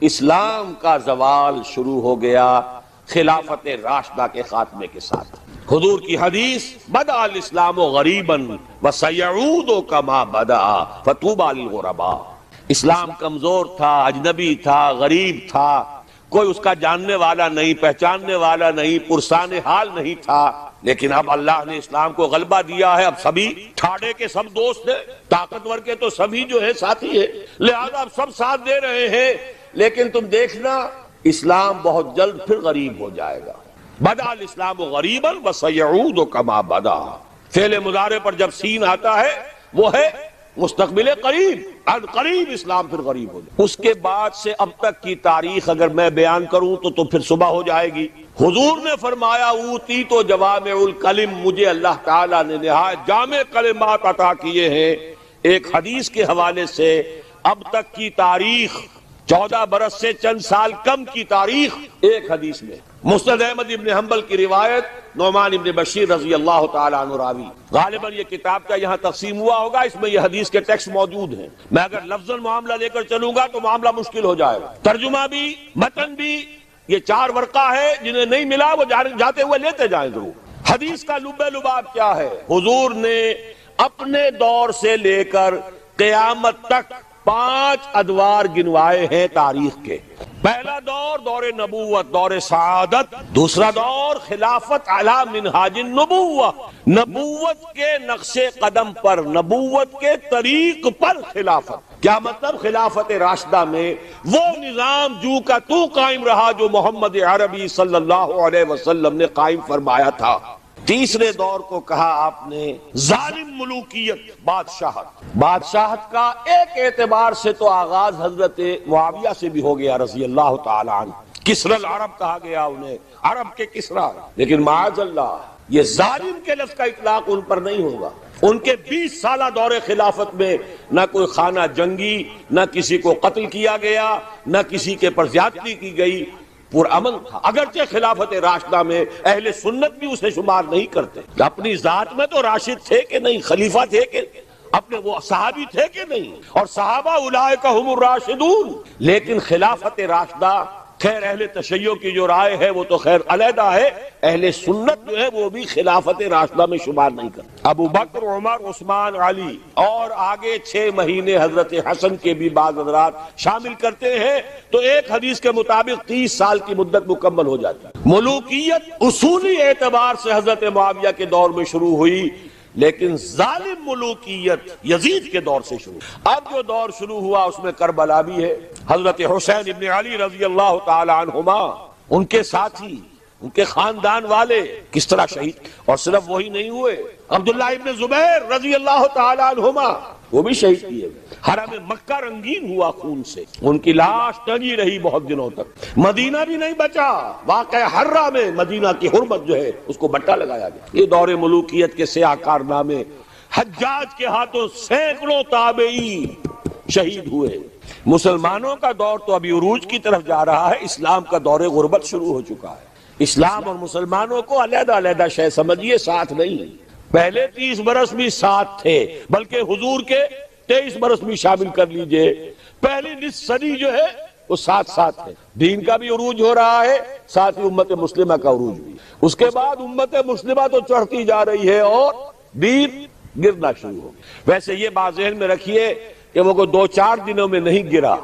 اسلام کا زوال شروع ہو گیا خلافت راشدہ کے خاتمے کے ساتھ۔ حضور کی حدیث بدأ الاسلام غریبا وسیعود کما بدأ فطوبی للغرباء۔ اسلام کمزور تھا، اجنبی تھا، غریب تھا، کوئی اس کا جاننے والا نہیں، پہچاننے والا نہیں، پرسان حال نہیں تھا، لیکن اب اللہ نے اسلام کو غلبہ دیا ہے۔ اب سبھی ٹھاڑے کے سب دوست ہیں، طاقتور کے تو سبھی جو ہے ساتھی ہیں، لہذا اب سب ساتھ دے رہے ہیں، لیکن تم دیکھنا اسلام بہت جلد پھر غریب ہو جائے گا۔ بدأ الاسلام غریبا وسیعود کما بدأ، فعل مضارع پر جب سین آتا ہے وہ ہے مستقبل قریب، قریب اسلام پھر غریب ہو جائے۔ اس کے بعد سے اب تک کی تاریخ اگر میں بیان کروں تو پھر صبح ہو جائے گی۔ حضور نے فرمایا اوتیت جوامع الکلم، مجھے اللہ تعالیٰ نے نہایت جامع کلمات عطا کیے ہیں۔ ایک حدیث کے حوالے سے اب تک کی تاریخ 14 برس سے چند سال کم کی تاریخ ایک حدیث میں۔ مسند احمد ابن حنبل کی روایت، نعمان ابن بشیر رضی اللہ تعالیٰ عنہ راوی۔ غالباً یہ کتاب کا یہاں تقسیم ہوا ہوگا، اس میں یہ حدیث کے ٹیکسٹ موجود ہیں۔ میں اگر لفظاً معاملہ لے کر چلوں گا تو معاملہ مشکل ہو جائے گا۔ ترجمہ بھی، متن بھی، یہ 4 ورقہ ہے، جنہیں نہیں ملا وہ جاتے ہوئے لیتے جائیں ضرور۔ حدیث کا لب لباب کیا ہے؟ حضور نے اپنے دور سے لے کر قیامت تک 5 ادوار گنوائے ہیں تاریخ کے۔ پہلا دور دور نبوت، دور سعادت۔ دوسرا دور خلافت علی منہاج النبوہ، نبوت کے نقش قدم پر، نبوت کے طریق پر خلافت۔ کیا مطلب؟ خلافت راشدہ میں وہ نظام جو کا تو قائم رہا جو محمد عربی صلی اللہ علیہ وسلم نے قائم فرمایا تھا۔ تیسرے دور کو کہا آپ نے ظالم ملوکیت، بادشاہت۔ بادشاہت کا ایک اعتبار سے تو آغاز حضرت معاویہ سے بھی ہو گیا رضی اللہ تعالی عنہ، کسری العرب کہا گیا انہیں، عرب کے کسریٰ۔ لیکن معاذ اللہ یہ ظالم کے لفظ کا اطلاق ان پر نہیں ہوگا۔ ان کے 20 سالہ دور خلافت میں نہ کوئی خانہ جنگی، نہ کسی کو قتل کیا گیا، نہ کسی کے پر زیادتی کی گئی، پرامن تھا۔ اگرچہ خلافت راشدہ میں اہل سنت بھی اسے شمار نہیں کرتے، اپنی ذات میں تو راشد تھے کہ نہیں، خلیفہ تھے کہ اپنے وہ صحابی تھے کہ نہیں، اور صحابہ اولئک ہم الراشدون۔ لیکن خلافت راشدہ، خیر اہل تشیع کی جو رائے ہے وہ تو خیر علیحدہ ہے، اہل سنت جو ہے وہ بھی خلافت راشدہ میں شمار نہیں کرتے۔ ابو بکر، عمر، عثمان، علی اور آگے 6 مہینے حضرت حسن کے بھی بعض حضرات شامل کرتے ہیں، تو ایک حدیث کے مطابق 30 سال کی مدت مکمل ہو جاتی ہے۔ ملوکیت اصولی اعتبار سے حضرت معاویہ کے دور میں شروع ہوئی، لیکن ظالم ملوکیت یزید کے دور سے شروع۔ اب جو دور شروع ہوا اس میں کربلا بھی ہے۔ حضرت حسین ابن علی رضی اللہ تعالی عنہما، ان کے ساتھی، ان کے خاندان والے کس طرح شہید، اور صرف وہی نہیں ہوئے، عبداللہ ابن زبیر رضی اللہ تعالی عنہما وہ بھی شہید کیے۔ حرم مکہ رنگین ہوا خون سے، ان کی لاش ٹنگی رہی بہت دنوں تک۔ مدینہ بھی نہیں بچا، واقع حرہ میں مدینہ کی حرمت جو ہے اس کو بٹا لگایا گیا۔ یہ دور ملوکیت کے سیاہ کارنامے، حجاج کے ہاتھوں سینکڑوں تابعی شہید ہوئے۔ مسلمانوں کا دور تو ابھی عروج کی طرف جا رہا ہے، اسلام کا دور غربت شروع ہو چکا ہے۔ اسلام اور مسلمانوں کو علیحدہ علیحدہ شے سمجھیے، ساتھ نہیں۔ پہلے 30 برس بھی ساتھ تھے، بلکہ حضور کے 23 برس بھی شامل کر لیجئے، پہلی نصف صدی جو ہے وہ ساتھ ساتھ ہے۔ دین کا بھی عروج ہو رہا ہے، ساتھ ہی امت مسلمہ کا عروج بھی۔ اس کے بعد امت مسلمہ تو چڑھتی جا رہی ہے اور دین گرنا شروع ہو گیا۔ ویسے یہ بات ذہن میں رکھیے کہ وہ 2-4 دنوں میں نہیں گرا۔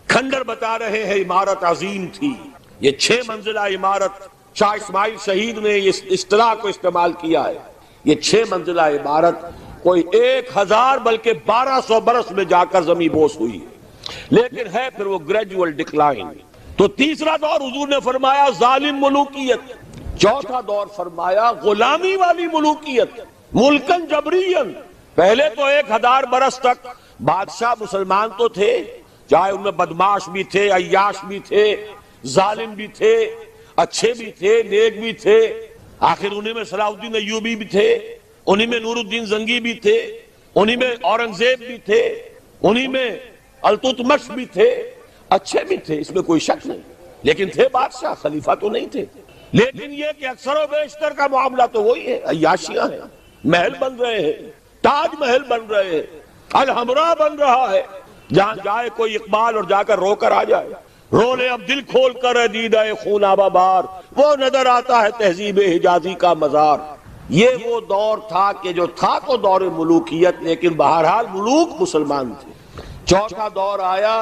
کھنڈر بتا رہے ہیں عمارت عظیم تھی، یہ 6 منزلہ عمارت، شاہ اسماعیل شہید نے اس اصطلاح کو استعمال کیا ہے۔ یہ 6 منزلہ عمارت کوئی 1000 بلکہ 1200 برس میں جا کر زمین بوس ہوئی ہے، لیکن ہے پھر وہ گریجول ڈکلائن۔ تو تیسرا دور حضور نے فرمایا ظالم ملوکیت، چوتھا دور فرمایا غلامی والی ملوکیت، ملکن جبرین۔ پہلے تو 1000 برس تک بادشاہ مسلمان تو تھے، چاہے ان میں بدماش بھی تھے، عیاش بھی تھے، ظالم بھی تھے، اچھے بھی تھے، نیک بھی تھے، آخر انہی میں صلاح الدین ایوبی بھی تھے، انہی میں نور الدین زنگی بھی تھے، انہی میں اورنگزیب بھی تھے، انہی میں التتمش بھی تھے، اچھے بھی تھے، اس میں کوئی شک نہیں، لیکن تھے بادشاہ، خلیفہ تو نہیں تھے۔ لیکن یہ کہ اکثر و بیشتر کا معاملہ تو وہی ہے، عیاشیاں ہیں، محل بن رہے ہیں، تاج محل بن رہے ہیں، الحمراء بن رہا ہے، جہاں جائے کوئی اقبال اور جا کر رو کر آ جائے۔ رولے اب دل کھول کر دیدہ خونابہ بار، وہ نظر آتا ہے تہذیب حجازی کا مزار۔ یہ وہ دور تھا کہ جو تھا تو دور ملوکیت، لیکن بہرحال ملوک مسلمان تھے۔ چوتھا دور آیا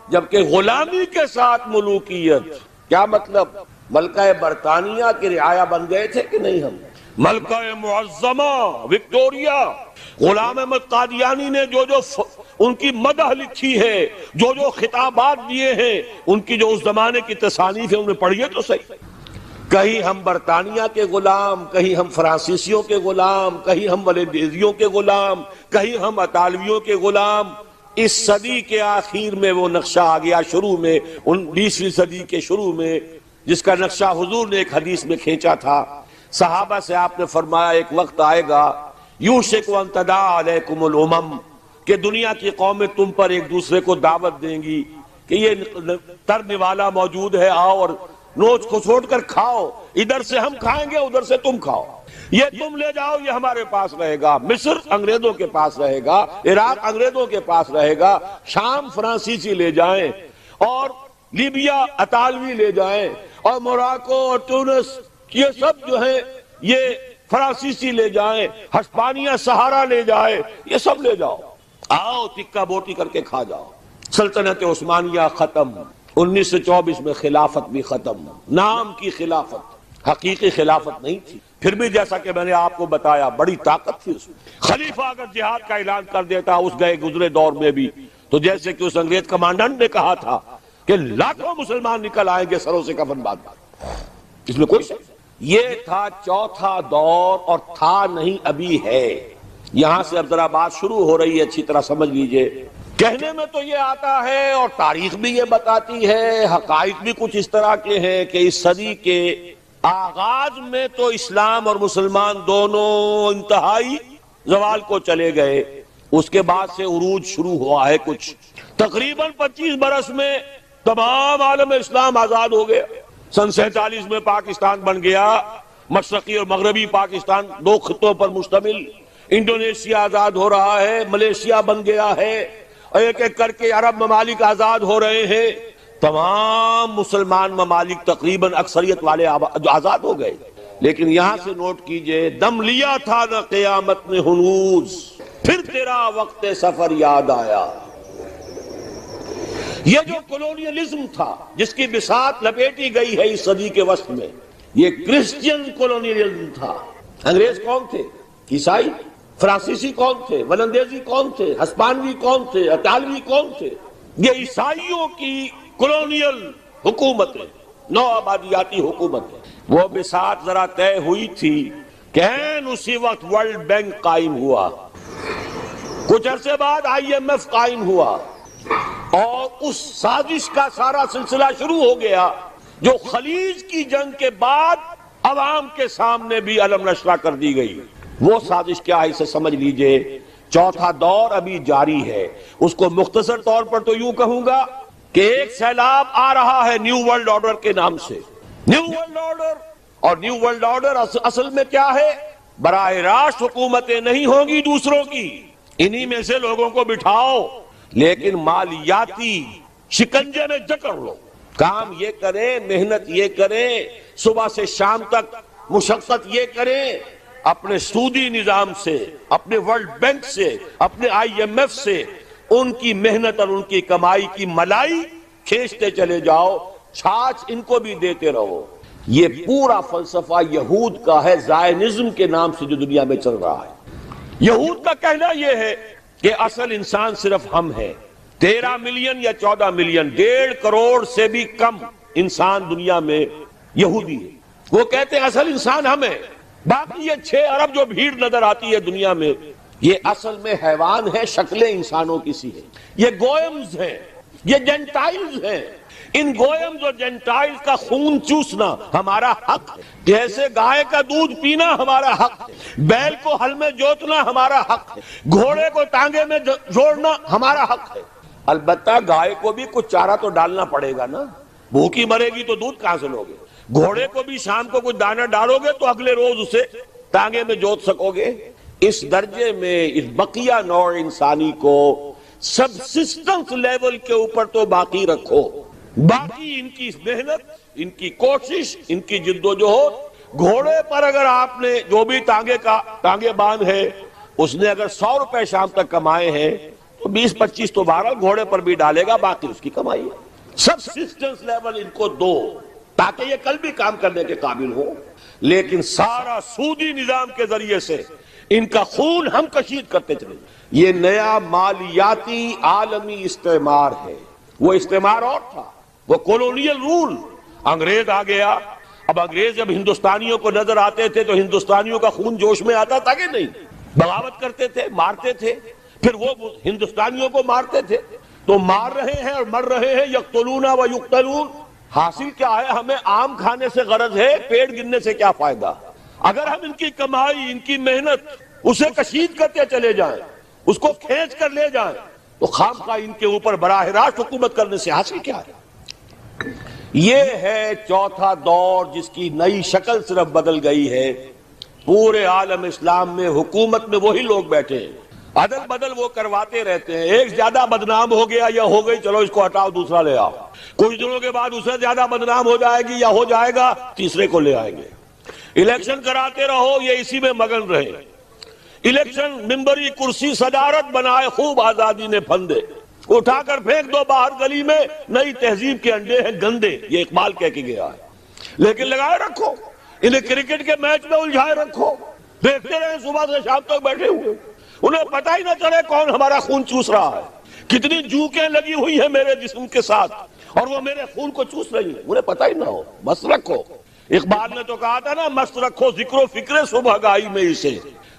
جبکہ غلامی کے ساتھ ملوکیت۔ کیا مطلب؟ ملکہ برطانیہ کے رعایا بن گئے تھے کہ نہیں ہم؟ ملکہ معظمہ وکٹوریا، غلام احمد قادیانی نے جو ان کی مدح لکھی ہے، جو خطابات دیے ہیں، ان کی جو اس زمانے کی تصانیف ہے انہیں پڑھیے تو صحیح۔ کہیں ہم برطانیہ کے غلام، کہیں ہم فرانسیسیوں کے غلام، کہیں ہم ولندیزیوں کے غلام، کہیں ہم اطالویوں کے غلام۔ اس صدی کے آخر میں وہ نقشہ آ گیا، شروع میں 20ویں صدی کے شروع میں، جس کا نقشہ حضور نے ایک حدیث میں کھینچا تھا۔ صحابہ سے آپ نے فرمایا ایک وقت آئے گا یوشک ان تداعی علیکم الامم، کہ دنیا کی قومیں تم پر ایک دوسرے کو دعوت دیں گی کہ یہ ترنے والا موجود ہے، آؤ اور نوچ کو چھوڑ کر کھاؤ، ادھر سے ہم کھائیں گے ادھر سے تم کھاؤ، یہ تم لے جاؤ یہ ہمارے پاس رہے گا۔ مصر انگریزوں کے پاس رہے گا، عراق انگریزوں کے پاس رہے گا، شام فرانسیسی لے جائیں، اور لیبیا اطالوی لے جائیں، اور موراکو اور تونس یہ سب جو ہیں یہ فرانسیسی لے جائیں، ہسپانیہ سہارا لے جائے، یہ سب لے جاؤ، آؤ تکہ بوٹی کر کے کھا جاؤ۔ سلطنت عثمانیہ ختم، 1924 میں خلافت بھی ختم، نام کی خلافت، حقیقی خلافت نہیں تھی۔ پھر بھی جیسا کہ میں نے آپ کو بتایا بڑی طاقت تھی اس میں۔ خلیفہ اگر جہاد کا اعلان کر دیتا اس گئے گزرے دور میں بھی، تو جیسے کہ اس انگریز کمانڈنٹ نے کہا تھا کہ لاکھوں مسلمان نکل آئیں گے سروں سے کفن باندھ باندھ، اس میں کوئی شک۔ یہ تھا چوتھا دور، اور تھا نہیں ابھی ہے۔ یہاں سے اب ذرا بات شروع ہو رہی ہے، اچھی طرح سمجھ لیجئے۔ کہنے میں تو یہ آتا ہے اور تاریخ بھی یہ بتاتی ہے، حقائق بھی کچھ اس طرح کے ہیں کہ اس صدی کے آغاز میں تو اسلام اور مسلمان دونوں انتہائی زوال کو چلے گئے، اس کے بعد سے عروج شروع ہوا ہے کچھ۔ تقریباً 25 برس میں تمام عالم اسلام آزاد ہو گیا۔ سن 47 میں پاکستان بن گیا، مشرقی اور مغربی پاکستان 2 خطوں پر مشتمل۔ انڈونیشیا آزاد ہو رہا ہے، ملیشیا بن گیا ہے، ایک ایک کر کے عرب ممالک آزاد ہو رہے ہیں۔ تمام مسلمان ممالک تقریباً اکثریت والے آزاد ہو گئے۔ لیکن یہاں سے نوٹ کیجئے، دم لیا تھا نہ قیامت نے ہنوز، پھر تیرا وقت سفر یاد آیا۔ یہ جو کولونیلزم تھا جس کی بساط لپیٹی گئی ہے اس صدی کے وسط میں، یہ کرسچین کولونیلزم تھا۔ انگریز کون تھے؟ عیسائی۔ فرانسیسی کون تھے؟ ولندیزی کون تھے؟ ہسپانوی کون تھے؟ اطالوی کون تھے؟ یہ عیسائیوں کی کولونیل حکومتیں، نو آبادیاتی حکومتیں۔ وہ بساط ذرا طے ہوئی تھی کہ اسی وقت ورلڈ بینک قائم ہوا، کچھ عرصے بعد IMF قائم ہوا، اور اس سازش کا سارا سلسلہ شروع ہو گیا جو خلیج کی جنگ کے بعد عوام کے سامنے بھی علم نشرہ کر دی گئی۔ وہ سازش کیا ہے اسے سمجھ لیجئے۔ چوتھا دور ابھی جاری ہے، اس کو مختصر طور پر تو یوں کہوں گا کہ ایک سیلاب آ رہا ہے نیو ورلڈ آرڈر کے نام سے۔ نیو ورلڈ آرڈر، اور نیو ورلڈ آرڈر اصل میں کیا ہے؟ براہ راست حکومتیں نہیں ہوں گی دوسروں کی، انہی میں سے لوگوں کو بٹھاؤ، لیکن مالیاتی شکنجے میں جکڑ لو، کام یہ کریں، محنت یہ کریں، صبح سے شام تک مشقت یہ کریں، اپنے سودی نظام سے، اپنے ورلڈ بینک سے، اپنے IMF سے ان کی محنت اور ان کی کمائی کی ملائی کھینچتے چلے جاؤ، چھاچ ان کو بھی دیتے رہو۔ یہ پورا فلسفہ یہود کا ہے، زائنزم کے نام سے جو دنیا میں چل رہا ہے۔ یہود کا کہنا یہ ہے کہ اصل انسان صرف ہم ہیں، 13 ملین یا 14 ملین، 1.5 کروڑ سے بھی کم انسان دنیا میں یہودی ہے۔ وہ کہتے ہیں اصل انسان ہم ہیں، باقی یہ 6 ارب جو بھیڑ نظر آتی ہے دنیا میں، یہ اصل میں حیوان ہے، شکلیں انسانوں کی سی ہیں، یہ گوئمز ہیں، یہ جینٹائلز ہیں۔ ان گوئمز اور جینٹائلز کا خون چوسنا ہمارا حق ہے، جیسے گائے کا دودھ پینا ہمارا حق ہے، بیل کو ہل میں جوتنا ہمارا حق ہے، گھوڑے کو ٹانگے میں جوڑنا ہمارا حق ہے۔ البتہ گائے کو بھی کچھ چارہ تو ڈالنا پڑے گا نا، بھوکی مرے گی تو دودھ کہاں سے لوگے؟ گھوڑے کو بھی شام کو کچھ دانہ ڈالو گے تو اگلے روز اسے ٹانگے میں جوت سکو گے۔ اس درجے میں اس بقیہ نوع انسانی کو سبسسٹنس لیول کے اوپر تو باقی رکھو، باقی ان کی محنت، ان کی کوشش، ان کی جد و جہد، گھوڑے پر اگر آپ نے جو بھی ٹانگے باندھ ہے اس نے اگر 100 روپے شام تک کمائے ہیں تو 20-25 تو بہرحال گھوڑے پر بھی ڈالے گا، باقی اس کی کمائی ہے۔ سبسسٹنس لیول ان کو دو تاکہ یہ کل بھی کام کرنے کے قابل ہو، لیکن سارا سودی نظام کے ذریعے سے ان کا خون ہم کشید کرتے چلے۔ یہ نیا مالیاتی عالمی استعمار ہے، وہ استعمار اور تھا، وہ کولونیل رول۔ انگریز آ گیا، اب انگریز جب ہندوستانیوں کو نظر آتے تھے تو ہندوستانیوں کا خون جوش میں آتا تھا کہ نہیں؟ بغاوت کرتے تھے، مارتے تھے، پھر وہ ہندوستانیوں کو مارتے تھے۔ تو مار رہے ہیں اور مر رہے ہیں، یقتلون و یقتلون۔ حاصل کیا ہے؟ ہمیں آم کھانے سے غرض ہے، پیڑ گرنے سے کیا فائدہ؟ اگر ہم ان کی کمائی، ان کی محنت اسے کشید کرتے چلے جائیں، اس کو کھینچ کر لے جائیں، تو خام خواہ ان کے اوپر براہ راست حکومت کرنے سے حاصل کیا ہے؟ یہ ہے چوتھا دور جس کی نئی شکل صرف بدل گئی ہے۔ پورے عالم اسلام میں حکومت میں وہی لوگ بیٹھے ہیں، عدل بدل وہ کرواتے رہتے ہیں۔ ایک زیادہ بدنام ہو گیا یا ہو گئی، چلو اس کو ہٹاؤ، دوسرا لے آؤ۔ کچھ دنوں کے بعد اسے زیادہ بدنام ہو جائے گی یا ہو جائے گا، تیسرے کو لے آئیں گے۔ الیکشن کراتے رہو، یہ اسی میں مگن رہے۔ الیکشن ممبری کرسی صدارت بنائے، خوب آزادی نے پھندے، اٹھا کر پھینک دو باہر گلی میں، نئی تہذیب کے انڈے ہیں گندے، یہ اقبال کہہ کے گیا ہے۔ لیکن لگائے رکھو، انہیں کرکٹ کے میچ میں الجھائے رکھو، دیکھتے رہے صبح سے شام تک بیٹھے ہوئے، انہیں پتہ ہی نہ چلے کون ہمارا خون چوس رہا ہے، کتنی جوکیں لگی ہوئی ہیں میرے جسم کے ساتھ اور وہ میرے خون کو چوس رہی ہیں، انہیں پتہ ہی نہ ہو۔ مست رکھو، اقبال نے تو کہا تھا نا، مست رکھو ذکر و فکر صبح گائی میں اسے۔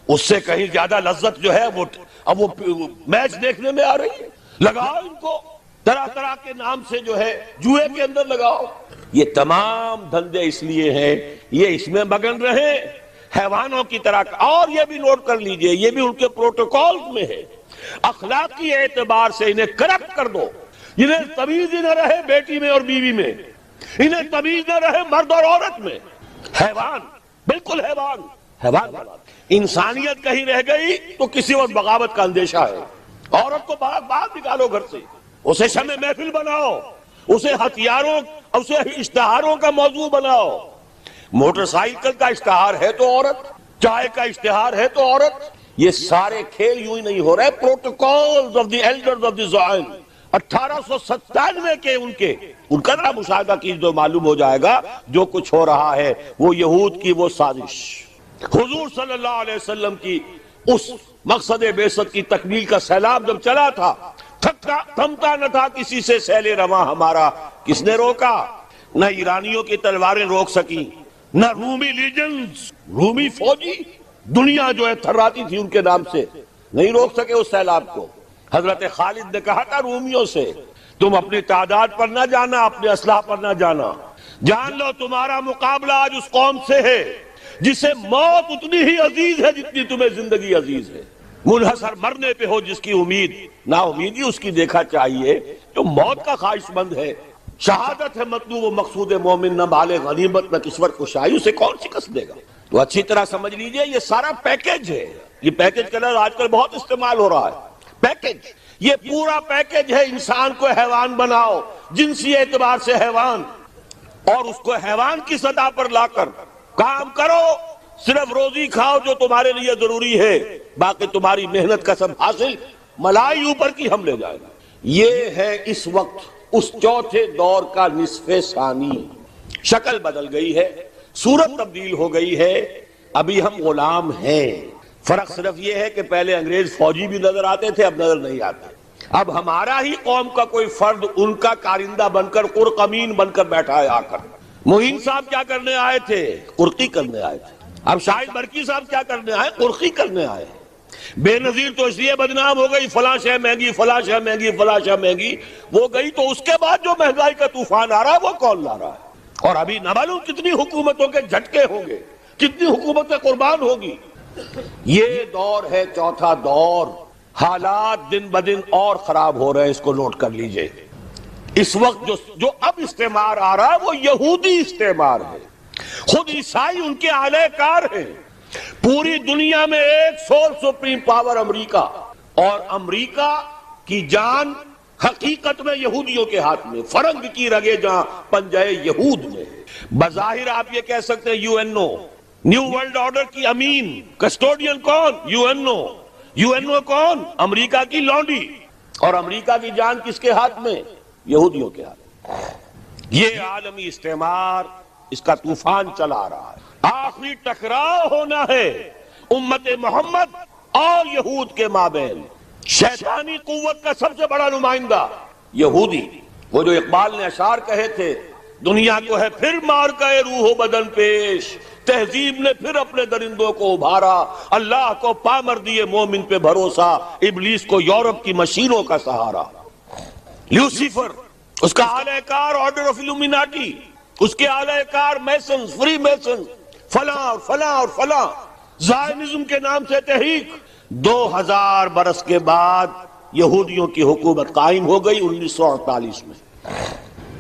اس سے کہیں زیادہ لذت جو ہے وہ اب وہ میچ دیکھنے میں آ رہی ہے۔ لگاؤ ان کو، طرح طرح کے نام سے جو ہے جوئے کے اندر لگاؤ۔ یہ تمام دھندے اس لیے ہیں، یہ اس میں مگن رہے حیوانوں کی طرح۔ اور یہ بھی نوٹ کر لیجئے، یہ بھی ان کے پروٹوکولز میں ہے، اخلاقی اعتبار سے انہیں کرپٹ کر دو، انہیں تمیز ہی نہ رہے بیٹی میں اور بیوی میں، انہیں تمیز نہ رہے مرد اور عورت میں۔ حیوان، بالکل حیوان، حیوان۔ انسانیت کہیں رہ گئی تو کسی وقت بغاوت کا اندیشہ ہے۔ عورت کو باہر نکالو گھر سے، اسے شمع محفل بناؤ، اسے ہتھیاروں، اسے اشتہاروں کا موضوع بناؤ۔ موٹر سائیکل کا اشتہار ہے تو عورت، چائے کا اشتہار ہے تو عورت۔ یہ سارے کھیل یوں ہی نہیں ہو رہے، protocols of the elders of the Zion 1897 کے ان کا ذرا مشاہدہ کی جو معلوم ہو جائے گا جو کچھ ہو رہا ہے وہ یہود کی وہ سازش۔ حضور صلی اللہ علیہ وسلم کی اس مقصد بعثت کی تکمیل کا سیلاب جب چلا تھا، تھمتا نہ تھا کسی سے سیل رواں ہمارا، کس نے روکا؟ نہ ایرانیوں کی تلواریں روک سکی، نہ رومی لیجنز، رومی فوجی، دنیا جو ہے تھراتی تھی ان کے نام سے، نہیں روک سکے اس سیلاب کو۔ حضرت خالد نے کہا تھا رومیوں سے، تم اپنی تعداد پر نہ جانا، اپنے اسلحہ پر نہ جانا، جان لو تمہارا مقابلہ آج اس قوم سے ہے جسے موت اتنی ہی عزیز ہے جتنی تمہیں زندگی عزیز ہے۔ منحصر مرنے پہ ہو جس کی امید، نا امیدی اس کی دیکھا چاہیے جو موت کا خواہش مند ہے۔ شہادت ہے مطلوب و مقصود مومن، نہ مال غنیمت نہ کشور کشائی، اسے کون شکست دے گا؟ تو اچھی طرح سمجھ لیجئے یہ سارا پیکج ہے۔ یہ پیکج کا لفظ آج کل بہت استعمال ہو رہا ہے، پیکج۔ یہ پورا پیکج ہے، انسان کو حیوان بناؤ، جنسی اعتبار سے حیوان، اور اس کو حیوان کی سطح پر لا کر کام کرو، صرف روزی کھاؤ جو تمہارے لیے ضروری ہے، باقی تمہاری محنت کا سب حاصل ملائی اوپر کی ہم لے جائیں گے۔ یہ ہے اس وقت اس چوتھے دور کا نصف ثانی۔ شکل بدل گئی ہے، صورت تبدیل ہو گئی ہے، ابھی ہم غلام ہیں۔ فرق صرف یہ ہے کہ پہلے انگریز فوجی بھی نظر آتے تھے، اب نظر نہیں آتے۔ اب ہمارا ہی قوم کا کوئی فرد ان کا کارندہ بن کر، قرقمین بن کر بیٹھا ہے آ کر۔ معین صاحب کیا کرنے آئے تھے؟ قرقی کرنے آئے تھے۔ اب شاہد برکی صاحب کیا کرنے آئے؟ قرقی کرنے آئے۔ بے نظیر تو اس لیے بدنام ہو گئی، فلاں شے مہنگی، فلاں شے مہنگی، فلاں شے مہنگی، وہ گئی تو اس کے بعد جو مہنگائی کا طوفان آ رہا ہے وہ کون لا رہا ہے؟ اور ابھی نہ معلوم کتنی حکومتوں کے جھٹکے ہوں گے، کتنی حکومتیں قربان ہوگی۔ یہ دور ہے چوتھا دور۔ حالات دن بدن اور خراب ہو رہے ہیں، اس کو نوٹ کر لیجئے۔ اس وقت جو اب استعمار آ رہا ہے وہ یہودی استعمار ہے۔ خود عیسائی ان کے اعلی کار ہیں۔ پوری دنیا میں ایک سول سپریم پاور امریکہ، اور امریکہ کی جان حقیقت میں یہودیوں کے ہاتھ میں، فرنگ کی رگے جہاں پنجے یہود میں۔ بظاہر آپ یہ کہہ سکتے ہیں U N O, new world order کی امین، کسٹوڈین کون؟ U N O. U N O کون؟ امریکہ کی لونڈی، اور امریکہ کی جان کس کے ہاتھ میں؟ یہودیوں کے ہاتھ میں۔ یہ عالمی استعمار، اس کا طوفان چلا رہا ہے۔ آخری ٹکراؤ ہونا ہے امت محمد اور یہود کے مابین۔ شیطانی قوت کا سب سے بڑا نمائندہ یہودی، وہ جو اقبال نے اشعار کہے تھے، دنیا کو ہے پھر مار گئے روح و بدن پیش، تہذیب نے پھر اپنے درندوں کو ابھارا، اللہ کو پامر دیے مومن پہ بھروسہ، ابلیس کو یورپ کی مشینوں کا سہارا۔ لیوسیفر، اس کا اعلی کار آرڈر آف الومیناٹی، اس کے اعلی کار میسنز، فری میسنز، فلاں اور فلاں اور فلاں، زائنزم کے نام سے تحریک۔ 2000 برس کے بعد یہودیوں کی حکومت قائم ہو گئی 1948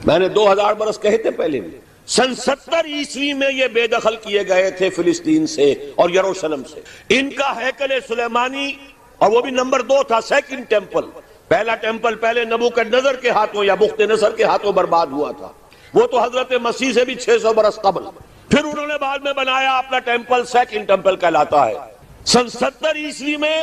میں نے 2000 برس کہے تھے پہلے بھی۔ سن 70 عیسوی میں یہ بے دخل کیے گئے تھے فلسطین سے اور یروشلم سے۔ ان کا ہیکل سلیمانی، اور وہ بھی نمبر 2 تھا، سیکنڈ ٹیمپل۔ پہلا ٹیمپل پہلے نبوکدنضر کے ہاتھوں یا بخت نصر کے ہاتھوں برباد ہوا تھا، وہ تو حضرت مسیح سے بھی 600 برس قبل۔ پھر انہوں نے بعد میں بنایا اپنا ٹیمپل، سیکنڈ ٹیمپل کہلاتا ہے۔ سن 70 عیسوی میں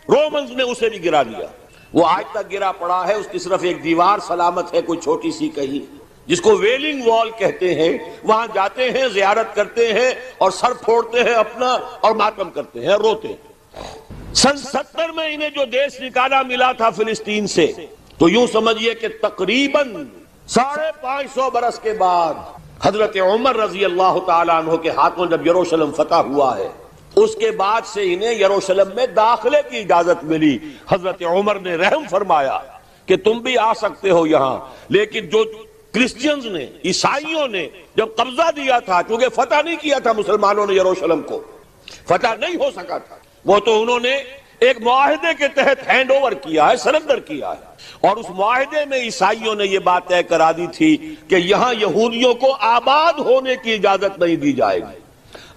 رومنز نے اسے بھی گرا دیا، وہ آج تک گرا پڑا ہے، اس کی صرف ایک دیوار سلامت ہے، کوئی چھوٹی سی کہیں، جس کو ویلنگ وال کہتے ہیں۔ وہاں جاتے ہیں، زیارت کرتے ہیں اور سر پھوڑتے ہیں اپنا اور ماتم کرتے ہیں، روتے ہیں۔ سن 70 میں انہیں جو دیش نکالا ملا تھا فلسطین سے، تو یوں سمجھئے کہ تقریباً 550 برس کے بعد حضرت عمر رضی اللہ تعالیٰ عنہ کے ہاتھوں جب یروشلم فتح ہوا ہے، اس کے بعد سے انہیں یروشلم میں داخلے کی اجازت ملی۔ حضرت عمر نے رحم فرمایا کہ تم بھی آ سکتے ہو یہاں، لیکن جو کرسچنز نے، عیسائیوں نے جب قبضہ دیا تھا، کیونکہ فتح نہیں کیا تھا مسلمانوں نے یروشلم کو، فتح نہیں ہو سکا تھا، وہ تو انہوں نے ایک معاہدے کے تحت ہینڈ اوور کیا ہے، سرنڈر کیا ہے، اور اس معاہدے میں عیسائیوں نے یہ بات طے کرا دی تھی کہ یہاں یہودیوں کو آباد ہونے کی اجازت نہیں دی جائے گی،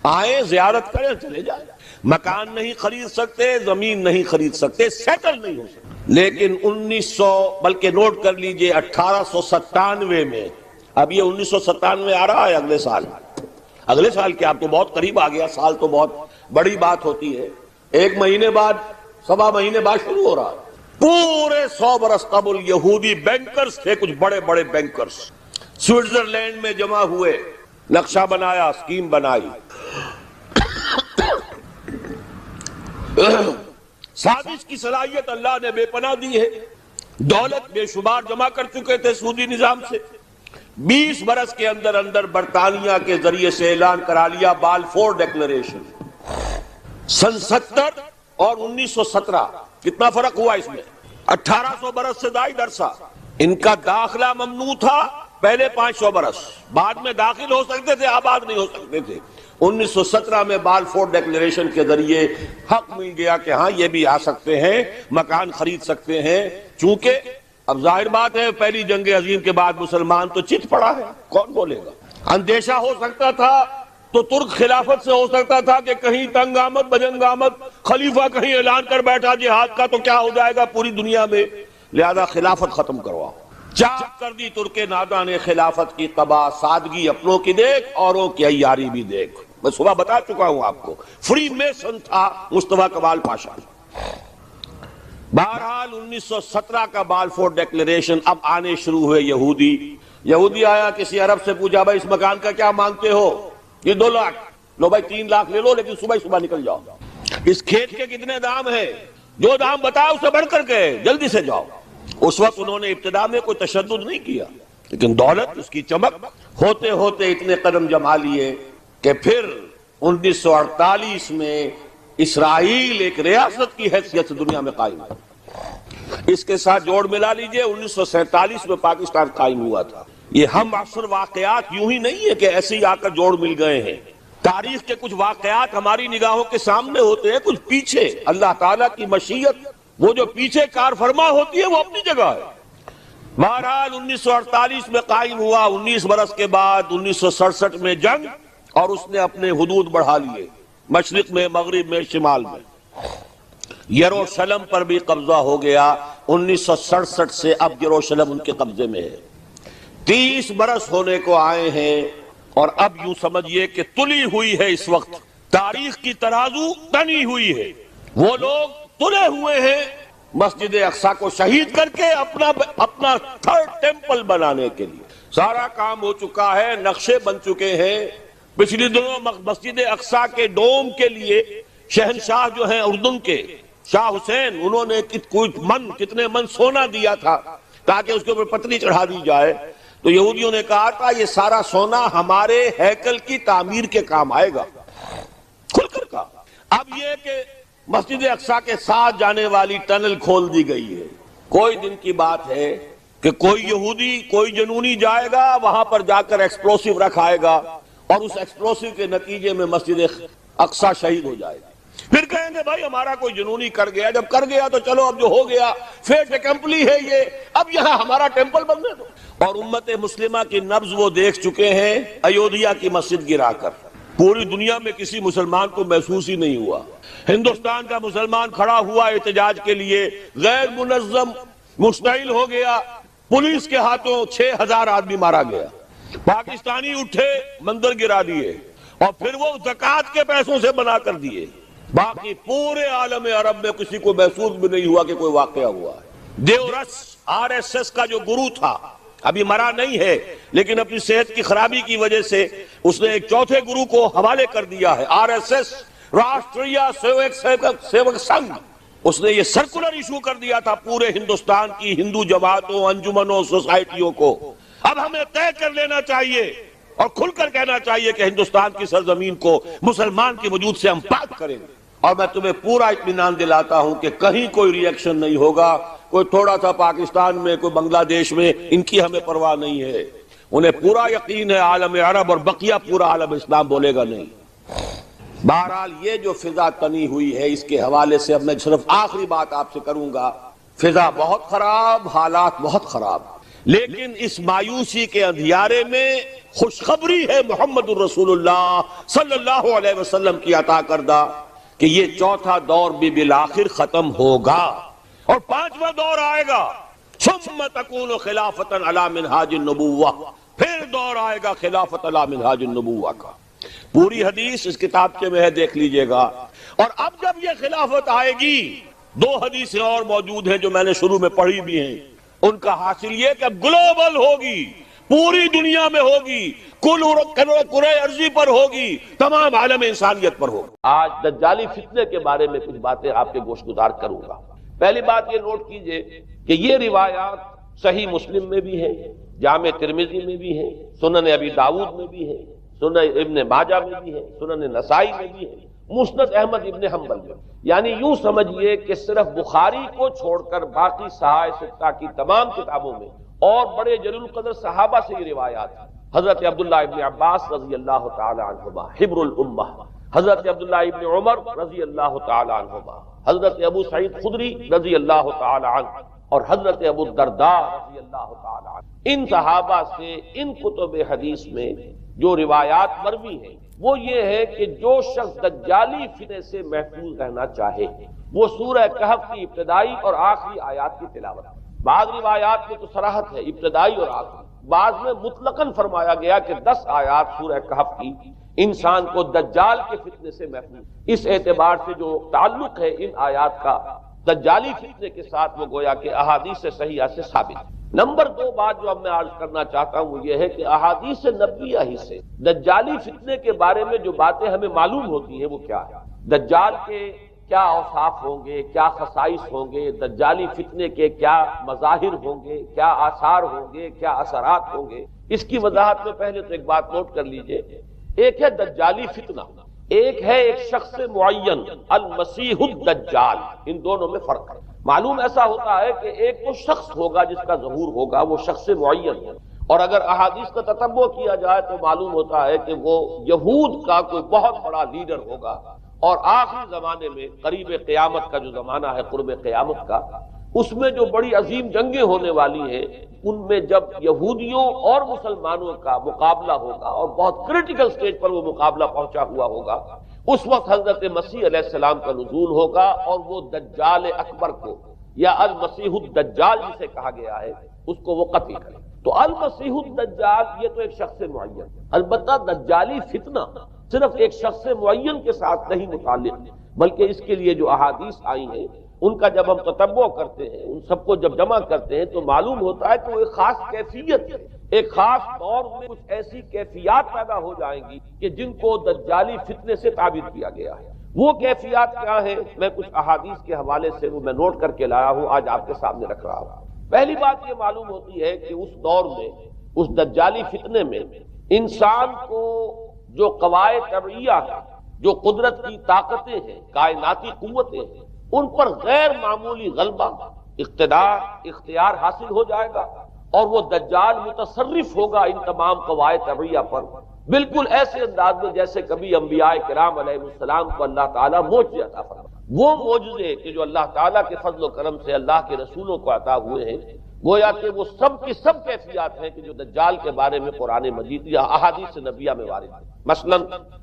آئیں زیارت کریں چلے جائیں، مکان نہیں خرید سکتے، زمین نہیں خرید سکتے، سیٹل نہیں ہو سکتے۔ لیکن 1900، بلکہ نوٹ کر لیجئے 1897 میں، اب یہ 1997 آ رہا ہے اگلے سال کیا، اب تو بہت قریب آ گیا، سال تو بہت بڑی بات ہوتی ہے، 1 مہینے بعد، 1.25 مہینے بعد شروع ہو رہا ہے۔ پورے 100 برس قبل یہودی بینکرز تھے، کچھ بڑے بڑے بینکرز، سوئٹزرلینڈ میں جمع ہوئے، نقشہ بنایا، اسکیم بنائی، سازش کی صلاحیت اللہ نے بے پناہ دی ہے، دولت بے شمار جمع کر چکے تھے سودی نظام سے۔ 20 برس کے اندر اندر برطانیہ کے ذریعے سے اعلان کرا لیا بالفور ڈیکلریشن۔ سن 70 اور 1917 کتنا فرق ہوا اس میں؟ 1800 برس سے زائد عرصہ۔ ان کا داخلہ ممنوع تھا پہلے 500 برس، بعد میں داخل ہو سکتے تھے، آباد نہیں ہو سکتے تھے۔ 1917 میں بالفور ڈیکلریشن کے ذریعے حق مل گیا کہ ہاں یہ بھی آ سکتے ہیں، مکان خرید سکتے ہیں، چونکہ اب ظاہر بات ہے پہلی جنگ عظیم کے بعد مسلمان تو چت پڑا ہے، کون بولے گا؟ اندیشہ ہو سکتا تھا تو ترک خلافت سے ہو سکتا تھا کہ کہیں تنگ آمد بجنگ آمد، خلیفہ کہیں اعلان کر بیٹھا جہاد کا تو کیا ہو جائے گا پوری دنیا میں، لہذا خلافت ختم کرواؤ۔ چاک کر دی ترک نادا نے خلافت کی قبا، سادگی اپنوں کی دیکھ اوروں کی عیاری بھی دیکھ۔ میں صبح بتا چکا ہوں آپ کو، فری میسن تھا مصطفیٰ کمال پاشا۔ بہرحال 1917 کا بالفور ڈیکلریشن، اب آنے شروع ہوئے یہودی آیا، کسی عرب سے پوچھا بھائی اس مکان کا کیا مانگتے ہو؟ یہ 2 لاکھ، لو بھائی 3 لاکھ لے لو، لیکن صبح نکل جاؤ۔ اس کھیت کے کتنے دام ہیں؟ جو دام بتایا اسے بڑھ کر کے جلدی سے جاؤ۔ اس وقت انہوں نے ابتدا میں کوئی تشدد نہیں کیا، لیکن دولت، اس کی چمک، ہوتے ہوتے اتنے قدم جما لیے کہ پھر 1948 میں اسرائیل ایک ریاست کی حیثیت سے دنیا میں قائم ہے۔ اس کے ساتھ جوڑ ملا لیجئے 1947 میں پاکستان قائم ہوا تھا۔ یہ ہم اکثر واقعات یوں ہی نہیں ہے کہ ایسے ہی آ کر جوڑ مل گئے ہیں، تاریخ کے کچھ واقعات ہماری نگاہوں کے سامنے ہوتے ہیں، کچھ پیچھے اللہ تعالیٰ کی مشیت، وہ جو پیچھے کار فرما ہوتی ہے وہ اپنی جگہ ہے۔ بہرحال 1948 میں قائم ہوا، 19 برس کے بعد 1967 میں جنگ، اور اس نے اپنے حدود بڑھا لیے، مشرق میں، مغرب میں، شمال میں۔ یروشلم پر بھی قبضہ ہو گیا 1967 سے اب یروشلم ان کے قبضے میں ہے۔ 30 برس ہونے کو آئے ہیں اور اب یوں سمجھیے کہ تلی ہوئی ہے، اس وقت تاریخ کی ترازو تنی ہوئی ہے۔ وہ لوگ تلے ہوئے ہیں مسجد اقصی کو شہید کر کے اپنا تھرڈ ٹیمپل بنانے کے لیے۔ سارا کام ہو چکا ہے، نقشے بن چکے ہیں۔ پچھلی دنوں مسجد اقصی کے ڈوم کے لیے شہنشاہ جو ہیں اردن کے شاہ حسین، انہوں نے کتنے من سونا دیا تھا تاکہ اس کے اوپر پتلی چڑھا دی جائے، تو یہودیوں نے کہا تھا یہ سارا سونا ہمارے ہیکل کی تعمیر کے کام آئے گا، کھل کر کہا۔ اب یہ کہ مسجد اقصی کے ساتھ جانے والی ٹنل کھول دی گئی ہے، کوئی دن کی بات ہے کہ کوئی یہودی کوئی جنونی جائے گا وہاں پر جا کر ایکسپلوسیو رکھ آئے گا اور اس ایکسپلوسیو کے نتیجے میں مسجد اقصی شہید ہو جائے گا۔ پھر کہیں گے بھائی ہمارا کوئی جنونی کر گیا، جب کر گیا تو چلو اب جو ہو گیا فیٹ اکمپلی ہے یہ، اب یہاں ہمارا ٹیمپل بننے دو۔ اور امت مسلمہ کی نبض وہ دیکھ چکے ہیں ایودھیا کی مسجد گرا کر۔ پوری دنیا میں کسی مسلمان کو محسوس ہی نہیں ہوا، ہندوستان کا مسلمان کھڑا ہوا احتجاج کے لیے، غیر منظم مشتعل ہو گیا، پولیس کے ہاتھوں 6000 آدمی مارا گیا، پاکستانی اٹھے مندر گرا دیے اور پھر وہ زکوٰۃ کے پیسوں سے بنا کر دیے۔ باقی پورے عالم عرب میں کسی کو محسوس بھی نہیں ہوا کہ کوئی واقعہ ہوا ہے۔ دیورس RSS کا جو گرو تھا، ابھی مرا نہیں ہے لیکن اپنی صحت کی خرابی کی وجہ سے اس نے ایک چوتھے گرو کو حوالے کر دیا ہے، RSS راشٹریہ سیوک سنگھ۔ اس نے یہ سرکولر ایشو کر دیا تھا پورے ہندوستان کی ہندو جماعتوں، انجمنوں، سوسائٹیوں کو۔ اب ہمیں طے کر لینا چاہیے اور کھل کر کہنا چاہیے کہ ہندوستان کی سرزمین کو مسلمان کے وجود سے ہم پاک کریں گے۔ اور میں تمہیں پورا اطمینان دلاتا ہوں کہ کہیں کوئی ری ایکشن نہیں ہوگا، کوئی تھوڑا سا پاکستان میں، کوئی بنگلہ دیش میں، ان کی ہمیں پرواہ نہیں ہے۔ انہیں پورا یقین ہے عالم عرب اور بقیہ پورا عالم اسلام بولے گا نہیں۔ بہرحال یہ جو فضا تنی ہوئی ہے اس کے حوالے سے اب میں صرف آخری بات آپ سے کروں گا۔ فضا بہت خراب، حالات بہت خراب، لیکن اس مایوسی کے اندھیارے میں خوشخبری ہے محمد الرسول اللہ صلی اللہ علیہ وسلم کی عطا کردہ کہ یہ چوتھا دور بھی بالآخر ختم ہوگا اور 5واں دور آئے گا۔ ثم تکون خلافتا علی منہاج النبوہ، پھر دور آئے گا خلافت علی منہاج النبوہ کا۔ پوری حدیث اس کتابچے میں ہے، دیکھ لیجئے گا۔ اور اب جب یہ خلافت آئے گی، 2 حدیثیں اور موجود ہیں جو میں نے شروع میں پڑھی بھی ہیں، ان کا حاصل یہ کہ اب گلوبل ہوگی، پوری دنیا میں ہوگی، کل کرۂ ارضی پر ہوگی، تمام عالم انسانیت پر ہوگی۔ آج دجالی فتنے کے بارے میں کچھ باتیں آپ کے گوش گزار کروں گا۔ پہلی بات یہ نوٹ کیجئے کہ یہ روایات صحیح مسلم میں بھی ہیں، جامع ترمذی میں بھی ہیں، سنن ابی داؤد میں بھی ہیں، سنن ابن ماجہ میں بھی ہیں، سنن نسائی میں بھی ہیں، مسند احمد ابن حنبل میں۔ یعنی یوں سمجھئے کہ صرف بخاری کو چھوڑ کر باقی صحاح ستہ کی تمام کتابوں میں اور بڑے جلیل القدر صحابہ سے یہ روایات ہیں۔ حضرت عبداللہ ابن عباس رضی اللہ تعالی عنہما حبر الامہ، حضرت عبداللہ ابن عمر رضی اللہ تعالی عنہما، حضرت ابو سعید خدری رضی اللہ تعالی عنہ اور حضرت ابو الدرداء رضی اللہ تعالی عنہ۔ ان صحابہ سے ان کتب حدیث میں جو روایات مروی ہیں وہ یہ ہے کہ جو شخص دجالی فتنے سے محفوظ رہنا چاہے وہ سورہ کہف کی ابتدائی اور آخری آیات کی تلاوت۔ بعض روایات میں تو صراحت ہے ابتدائی اور آخری، بعض میں مطلقاً فرمایا گیا کہ 10 آیات سورہ کہف کی انسان کو دجال کے فتنے سے محفوظ۔ اس اعتبار سے جو تعلق ہے ان آیات کا دجالی فتنے کے ساتھ وہ گویا کہ احادیث صحیحہ سے ثابت ہے۔ نمبر 2 بات جو اب میں عرض کرنا چاہتا ہوں وہ یہ ہے کہ احادیث نبویہ ہی سے دجالی فتنے کے بارے میں جو باتیں ہمیں معلوم ہوتی ہیں وہ کیا ہے، دجال کے کیا اوصاف ہوں گے، کیا خصائص ہوں گے، دجالی فتنے کے کیا مظاہر ہوں گے، کیا آثار ہوں گے، کیا اثرات ہوں گے۔ اس کی وضاحت میں پہلے تو ایک بات نوٹ کر لیجئے، ایک ہے دجالی فتنہ، ایک ہے ایک شخص معین المسیح الدجال، ان دونوں میں فرق ہے۔ معلوم ایسا ہوتا ہے کہ ایک وہ شخص ہوگا جس کا ظہور ہوگا، وہ شخص معین ہے، اور اگر احادیث کا تتبع کیا جائے تو معلوم ہوتا ہے کہ وہ یہود کا کوئی بہت بڑا لیڈر ہوگا، اور آخری زمانے میں قریب قیامت کا جو زمانہ ہے، قرب قیامت کا، اس میں جو بڑی عظیم جنگیں ہونے والی ہیں، ان میں جب یہودیوں اور مسلمانوں کا مقابلہ ہوگا اور بہت کریٹیکل سٹیج پر وہ مقابلہ پہنچا ہوا ہوگا، اس وقت حضرت مسیح علیہ السلام کا نزول ہوگا اور وہ دجال اکبر کو یا المسیح الدجال جسے کہا گیا ہے اس کو وہ قتل کرے۔ تو المسیح الدجال یہ تو ایک شخص معین، البتہ دجالی فتنہ صرف ایک شخص معین کے ساتھ نہیں متعلق، بلکہ اس کے لیے جو احادیث آئی ہیں ان کا جب ہم تتبع کرتے ہیں، ان سب کو جب جمع کرتے ہیں تو معلوم ہوتا ہے کہ وہ ایک خاص کیفیت ہے، ایک خاص دور میں کچھ ایسی کیفیات پیدا ہو جائیں گی کہ جن کو دجالی فتنے سے تعبیر کیا گیا ہے۔ وہ کیفیات کیا ہیں؟ میں کچھ احادیث کے حوالے سے وہ میں نوٹ کر کے لایا ہوں، آج آپ کے سامنے رکھ رہا ہوں۔ پہلی بات یہ معلوم ہوتی ہے کہ اس دور میں، اس دجالی فتنے میں، انسان کو جو قواعد طبعیہ ہیں، جو قدرت کی طاقتیں ہیں، کائناتی قوتیں ہیں، ان پر غیر معمولی غلبہ، اقتدار، اختیار حاصل ہو جائے گا، اور وہ دجال متصرف ہوگا ان تمام قواعد طبعیہ پر، بالکل ایسے انداز میں جیسے کبھی انبیاء کرام علیہ السلام کو اللہ تعالیٰ معجزے عطا فرمایا۔ وہ معجزے کہ جو اللہ تعالیٰ کے فضل و کرم سے اللہ کے رسولوں کو عطا ہوئے ہیں، گویا کہ وہ سب کی سب کیفیات ہیں کہ جو دجال کے بارے میں قرآن مجید یا احادیث نبیہ میں وارد ہے۔ مثلا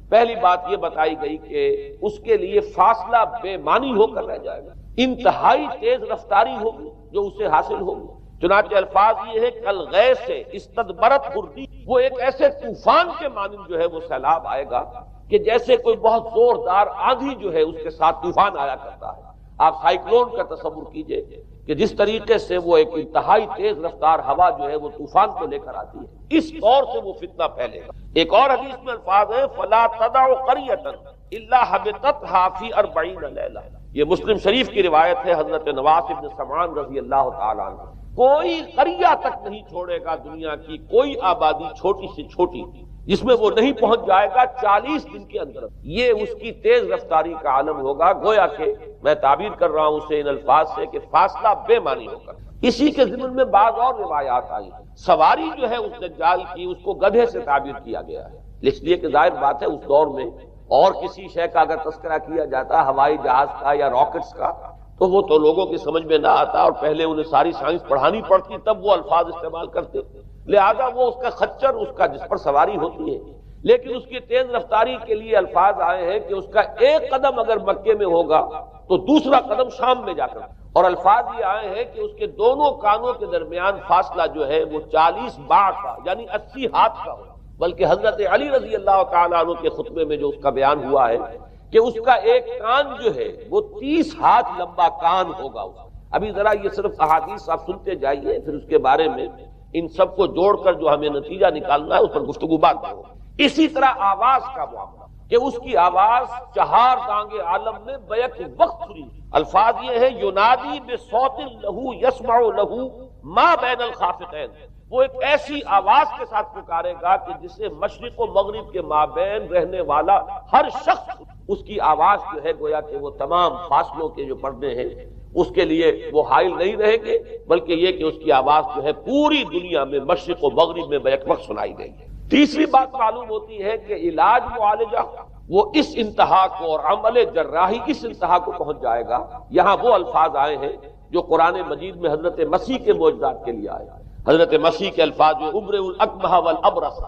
پہلی بات یہ بتائی گئی کہ اس کے لیے فاصلہ بے معنی ہو کر رہ جائے گا، انتہائی تیز رفتاری ہوگی جو اسے حاصل ہوگی۔ چنانچہ الفاظ یہ ہے کالغیث استدبرت بردی، وہ ایک ایسے طوفان کے مانند جو ہے وہ سیلاب آئے گا کہ جیسے کوئی بہت زوردار آندھی جو ہے اس کے ساتھ طوفان آیا کرتا ہے۔ آپ سائیکلون کا تصور کیجئے کہ جس طریقے سے وہ ایک انتہائی تیز رفتار ہوا جو ہے وہ طوفان کو لے کر آتی ہے، اس طور سے وہ فتنہ پھیلے گا۔ ایک اور حدیث میں الفاظ ہے فلا تدع قریۃ الا حبطتها فی 40 لیلہ، یہ مسلم شریف کی روایت ہے حضرت نواس بن سمعان رضی اللہ تعالی عنہ۔ کوئی قریہ تک نہیں چھوڑے گا دنیا کی کوئی آبادی چھوٹی سے چھوٹی جس میں وہ نہیں پہنچ جائے گا 40 دن کے اندر۔ یہ اس کی تیز رفتاری کا عالم ہوگا، گویا کہ میں تعبیر کر رہا ہوں اسے ان الفاظ سے کہ فاصلہ بے معنی ہوگا۔ اسی کے ضمن میں بعض اور روایات آئی، سواری جو ہے اس دجال کی اس کو گدھے سے تعبیر کیا گیا ہے، اس لیے کہ ظاہر بات ہے اس دور میں اور کسی شے کا اگر تذکرہ کیا جاتا ہوائی جہاز کا یا راکٹس کا تو وہ تو لوگوں کی سمجھ میں نہ آتا اور پہلے انہیں ساری سائنس پڑھانی پڑتی تب وہ الفاظ استعمال کرتے، لہذا وہ اس کا خچر، اس کا جس پر سواری ہوتی ہے، لیکن اس کی تیز رفتاری کے لیے الفاظ آئے ہیں کہ اس کا ایک قدم اگر مکے میں ہوگا تو دوسرا قدم شام میں جا کر، اور الفاظ یہ آئے ہیں کہ اس کے دونوں کانوں کے درمیان فاصلہ جو ہے وہ 40 باع کا یعنی 80 ہاتھ کا ہوگا، بلکہ حضرت علی رضی اللہ تعالیٰ عنہ کے خطبے میں جو اس کا بیان ہوا ہے کہ اس کا ایک کان جو ہے وہ 30 ہاتھ لمبا کان ہوگا۔ ابھی ذرا یہ صرف احادیث آپ سنتے جائیے، پھر اس کے بارے میں ان سب کو جوڑ کر جو ہمیں نتیجہ نکالنا ہے اس پر گفتگو بعد میں ہوگی۔ اسی طرح آواز کا معاملہ کہ اس کی آواز 4 دانگ عالم میں بیک وقت سنی۔ الفاظ یہ ہے ینادی بصوت لہو یسمع لہو ما بین الخافقین، وہ ایک ایسی آواز کے ساتھ پکارے گا کہ جسے مشرق و مغرب کے مابین رہنے والا ہر شخص اس کی آواز جو ہے گویا کہ وہ تمام فاصلوں کے جو پردے ہیں اس کے لیے وہ حائل نہیں رہیں گے، بلکہ یہ کہ اس کی آواز جو ہے پوری دنیا میں مشرق و مغرب میں بیک وقت سنائی دے گی۔ تیسری بات معلوم ہوتی ہے کہ علاج معالجہ وہ اس انتہا کو اور عمل جراحی اس انتہا کو پہنچ جائے گا۔ یہاں وہ الفاظ آئے ہیں جو قرآن مجید میں حضرت مسیح کے معجزات کے لیے آئے۔ حضرت مسیح کے الفاظ جو ابرئ الاکمہ والابرص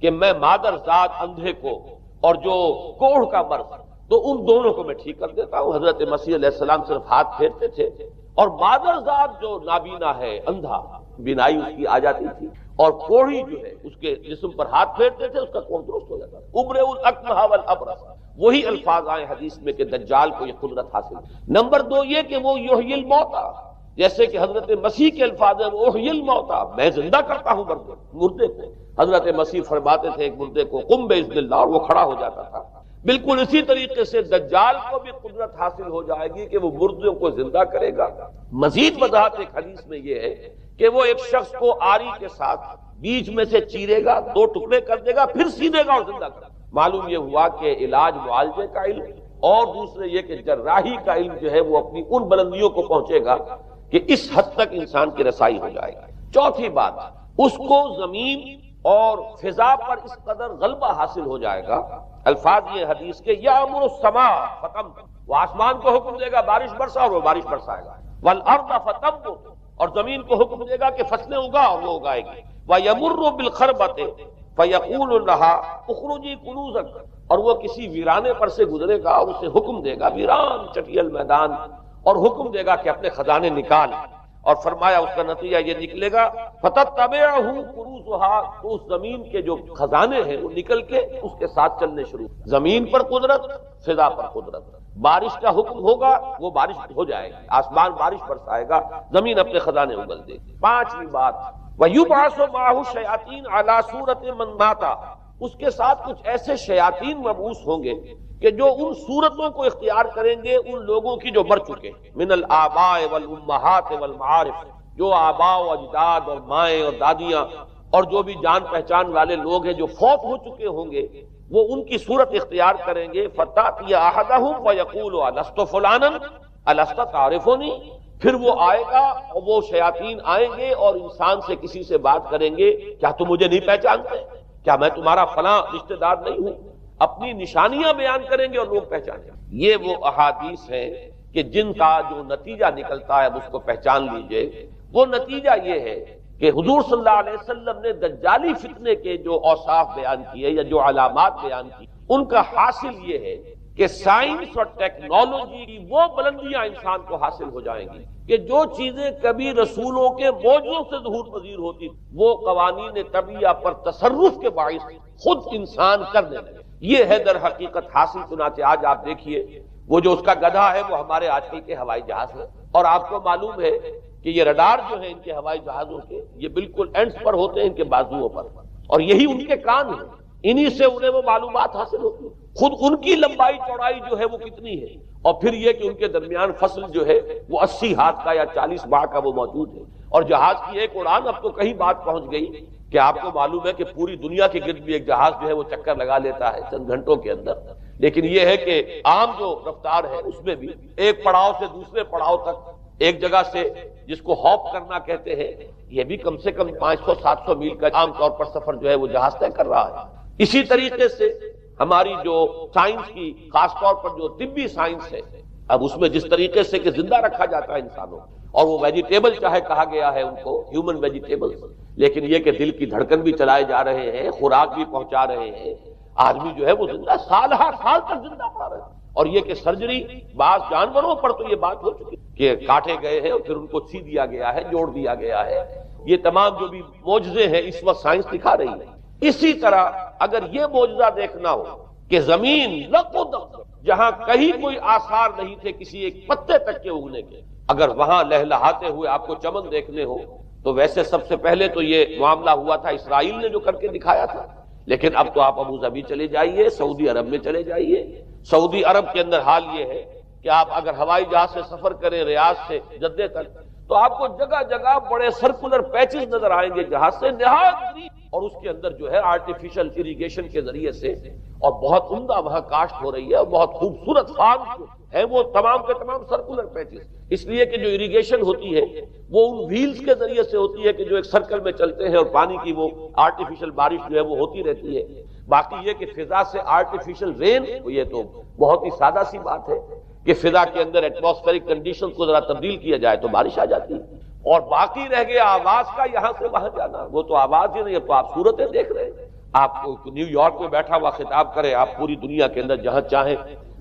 کہ میں مادر ذات اندھے کو اور جو کوڑھ کا مرض تو ان دونوں کو میں ٹھیک کر دیتا ہوں۔ حضرت مسیح علیہ السلام صرف ہاتھ پھیرتے تھے اور مادر ذات جو نابینا ہے، اندھا، بینائی اس کی آ جاتی تھی، اور کوڑھی جو ہے اس کے جسم پر ہاتھ پھیرتے تھے اس کا کوڑھ درست ہو جاتا تھا۔ ابرئ الاکمہ والابرص، وہی الفاظ آئے حدیث میں کہ دجال کو یہ قدرت حاصل ہے۔ نمبر 2 یہ کہ وہ یحیی الموتیٰ، جیسے کہ حضرت مسیح کے الفاظ ہیں وہ احیی الموتیٰ، میں زندہ کرتا ہوں مردے کو۔ حضرت مسیح فرماتے تھے ایک مردے کو قم باذن اللہ اور وہ کھڑا ہو جاتا تھا۔ بالکل اسی طریقے سے دجال کو بھی قدرت حاصل ہو جائے گی کہ وہ مردوں کو زندہ کرے گا۔ مزید وضاحت ایک حدیث میں یہ ہے کہ وہ ایک شخص کو آری کے ساتھ بیچ میں سے چیرے گا، 2 ٹکڑے کر دے گا، پھر سیدھے گا اور زندہ کرے گا۔ معلوم یہ ہوا کہ علاج معالجے کا علم اور دوسرے یہ کہ جراحی کا علم جو ہے وہ اپنی ان بلندیوں کو پہنچے گا کہ اس حد تک انسان کی رسائی ہو جائے گی۔ چوتھی بات، اس کو زمین اور فضا پر اس قدر غلبہ حاصل ہو جائے گا۔ الفاظ یہ حدیث کے یامر السماء فتمطر، وہ آسمان کو حکم دے گا بارش برسا اور وہ بارش برسائے گا۔ والارض فتنبت، اور زمین کو حکم دے گا کہ فصلیں اگا، اور وہ اگائے گی، ویمر بالخربۃ فیقول لها اخرجی کنوزک، اور وہ کسی ویرانے پر سے گزرے گا اور اسے حکم دے گا، ویران چٹیل میدان، اور حکم دے گا کہ اپنے خزانے نکال، اور فرمایا اس کا نتیجہ یہ نکلے گا فتتبعہ کنوزها، تو اس زمین کے جو خزانے ہیں وہ نکل کے اس کے ساتھ چلنے شروع، زمین پر قدرت، فضا پر قدرت، بارش کا حکم ہوگا وہ بارش ہو جائے گی، آسمان بارش برسائے گا، زمین اپنے خزانے اگل دے گی۔ پانچویں بات، وَيُبْعَثُ مَعَهُ الشَّيَاطِينُ عَلَى صُورَةٍ مَّن مَاتَ، اس کے ساتھ کچھ ایسے شیاطین مبعوث ہوں گے کہ جو ان صورتوں کو اختیار کریں گے ان لوگوں کی جو مر چکے ہیں، من الآباء والأمہات والمعارف، جو آباء و اجداد اور مائیں اور دادیاں اور جو بھی جان پہچان والے لوگ ہیں جو فوت ہو چکے ہوں گے، وہ ان کی صورت اختیار کریں گے، فَتَأْتِيَ أَحَدَهُمْ وَيَقُولُ أَلَسْتُ فُلَانًا أَلَسْتَ تَعْرِفُنِي، پھر وہ آئے گا اور وہ شیاطین آئیں گے اور انسان سے کسی سے بات کریں گے، کیا تم مجھے نہیں پہچانتے، کیا میں تمہارا فلاں رشتہ دار نہیں ہوں، اپنی نشانیاں بیان کریں گے اور لوگ پہچانیں گے۔ یہ وہ احادیث ہیں کہ جن کا جو نتیجہ نکلتا ہے اس کو پہچان لیجئے۔ وہ نتیجہ یہ ہے کہ حضور صلی اللہ علیہ وسلم نے دجالی فتنے کے جو اوصاف بیان کیے یا جو علامات بیان کی، ان کا حاصل یہ ہے کہ سائنس اور ٹیکنالوجی کی وہ بلندیاں انسان کو حاصل ہو جائیں گی کہ جو چیزیں کبھی رسولوں کے معجزوں سے ظہور پذیر ہوتی، وہ قوانین طبیعہ پر تصرف کے باعث خود انسان کرنے لگے۔ یہ ہے در حقیقت حاصل۔ چنانچہ آج آپ دیکھیے وہ جو اس کا گدھا ہے وہ ہمارے آج کل کے ہوائی جہاز ہے، اور آپ کو معلوم ہے کہ یہ رڈار جو ہے ان کے ہوائی جہازوں کے، یہ بالکل اینڈز پر ہوتے ہیں ان کے بازوؤں پر، اور یہی ان کے کان ہیں، انہی سے انہیں وہ معلومات حاصل ہوتی ہیں، خود ان کی لمبائی چوڑائی جو ہے وہ کتنی ہے، اور پھر یہ کہ ان کے درمیان فصل جو ہے وہ 80 ہاتھ کا یا 40 باہ کا وہ موجود ہے، اور جہاز کی ایک اڑان اب تو کہیں بات پہنچ گئی کہ آپ کو معلوم ہے کہ پوری دنیا کے گرد بھی ایک جہاز جو ہے وہ چکر لگا لیتا ہے چند گھنٹوں کے اندر۔ لیکن یہ ہے کہ عام جو رفتار ہے اس میں بھی ایک پڑاؤ سے دوسرے پڑاؤ تک، ایک جگہ سے جس کو ہاپ کرنا کہتے ہیں، یہ بھی کم سے کم 500-700 میل کا عام طور پر سفر جو ہے وہ جہاز طے کر رہا ہے۔ اسی طریقے سے ہماری جو سائنس کی، خاص طور پر جو طبی سائنس ہے، اب اس میں جس طریقے سے کہ زندہ رکھا جاتا ہے انسانوں، اور وہ ویجیٹیبل چاہے کہا گیا ہے ان کو ہیومن ویجیٹیبل، لیکن یہ کہ دل کی دھڑکن بھی چلائے جا رہے ہیں، خوراک بھی پہنچا رہے ہیں، آدمی جو ہے وہ زندہ سال ہر سال تک زندہ پڑا رہا ہے۔ اور یہ کہ سرجری بعض جانوروں پر تو یہ بات ہو چکی کہ کاٹے گئے ہیں اور پھر ان کو سی دیا گیا ہے، جوڑ دیا گیا ہے۔ یہ تمام جو بھی معجزے ہیں اس وقت سائنس دکھا رہی ہے۔ اسی طرح اگر یہ معجزہ دیکھنا ہو کہ زمین لقد جہاں کہیں کوئی آثار نہیں تھے کسی ایک پتے تک کے اگنے کے، اگر وہاں لہلہاتے ہوئے آپ کو چمن دیکھنے ہو، تو ویسے سب سے پہلے تو یہ معاملہ ہوا تھا اسرائیل نے جو کر کے دکھایا تھا، لیکن اب تو آپ ابو ظبی چلے جائیے، سعودی عرب میں چلے جائیے۔ سعودی عرب کے اندر حال یہ ہے کہ آپ اگر ہوائی جہاز سے سفر کریں ریاض سے جدہ تک، تو آپ کو جگہ جگہ بڑے سرکولر پیچز نظر آئیں گے جہاز سے، نہایت گرین، اور اس کے اندر جو ہے آرٹیفیشل اریگیشن کے ذریعے سے، اور بہت عمدہ وہاں کاشت ہو رہی ہے، اور بہت خوبصورت فارم ہے وہ تمام کے تمام سرکولر پیچز، اس لیے کہ جو اریگیشن ہوتی ہے وہ ان ویلز کے ذریعے سے ہوتی ہے کہ جو ایک سرکل میں چلتے ہیں، اور پانی کی وہ آرٹیفیشل بارش جو ہے وہ ہوتی رہتی ہے۔ باقی یہ کہ فضا سے آرٹیفیشل رین، یہ تو بہت ہی سادہ سی بات ہے کہ فضا کے اندر ایٹماسفیرک کنڈیشن کو ذرا تبدیل کیا جائے تو بارش آ جاتی ہے۔ اور باقی رہ گیا آواز کا یہاں سے وہاں جانا، وہ تو آواز ہی نہیں، اب تو آپ صورتیں دیکھ رہے ہیں۔ آپ کو نیو یارک میں بیٹھا ہوا خطاب کرے، آپ پوری دنیا کے اندر جہاں چاہیں،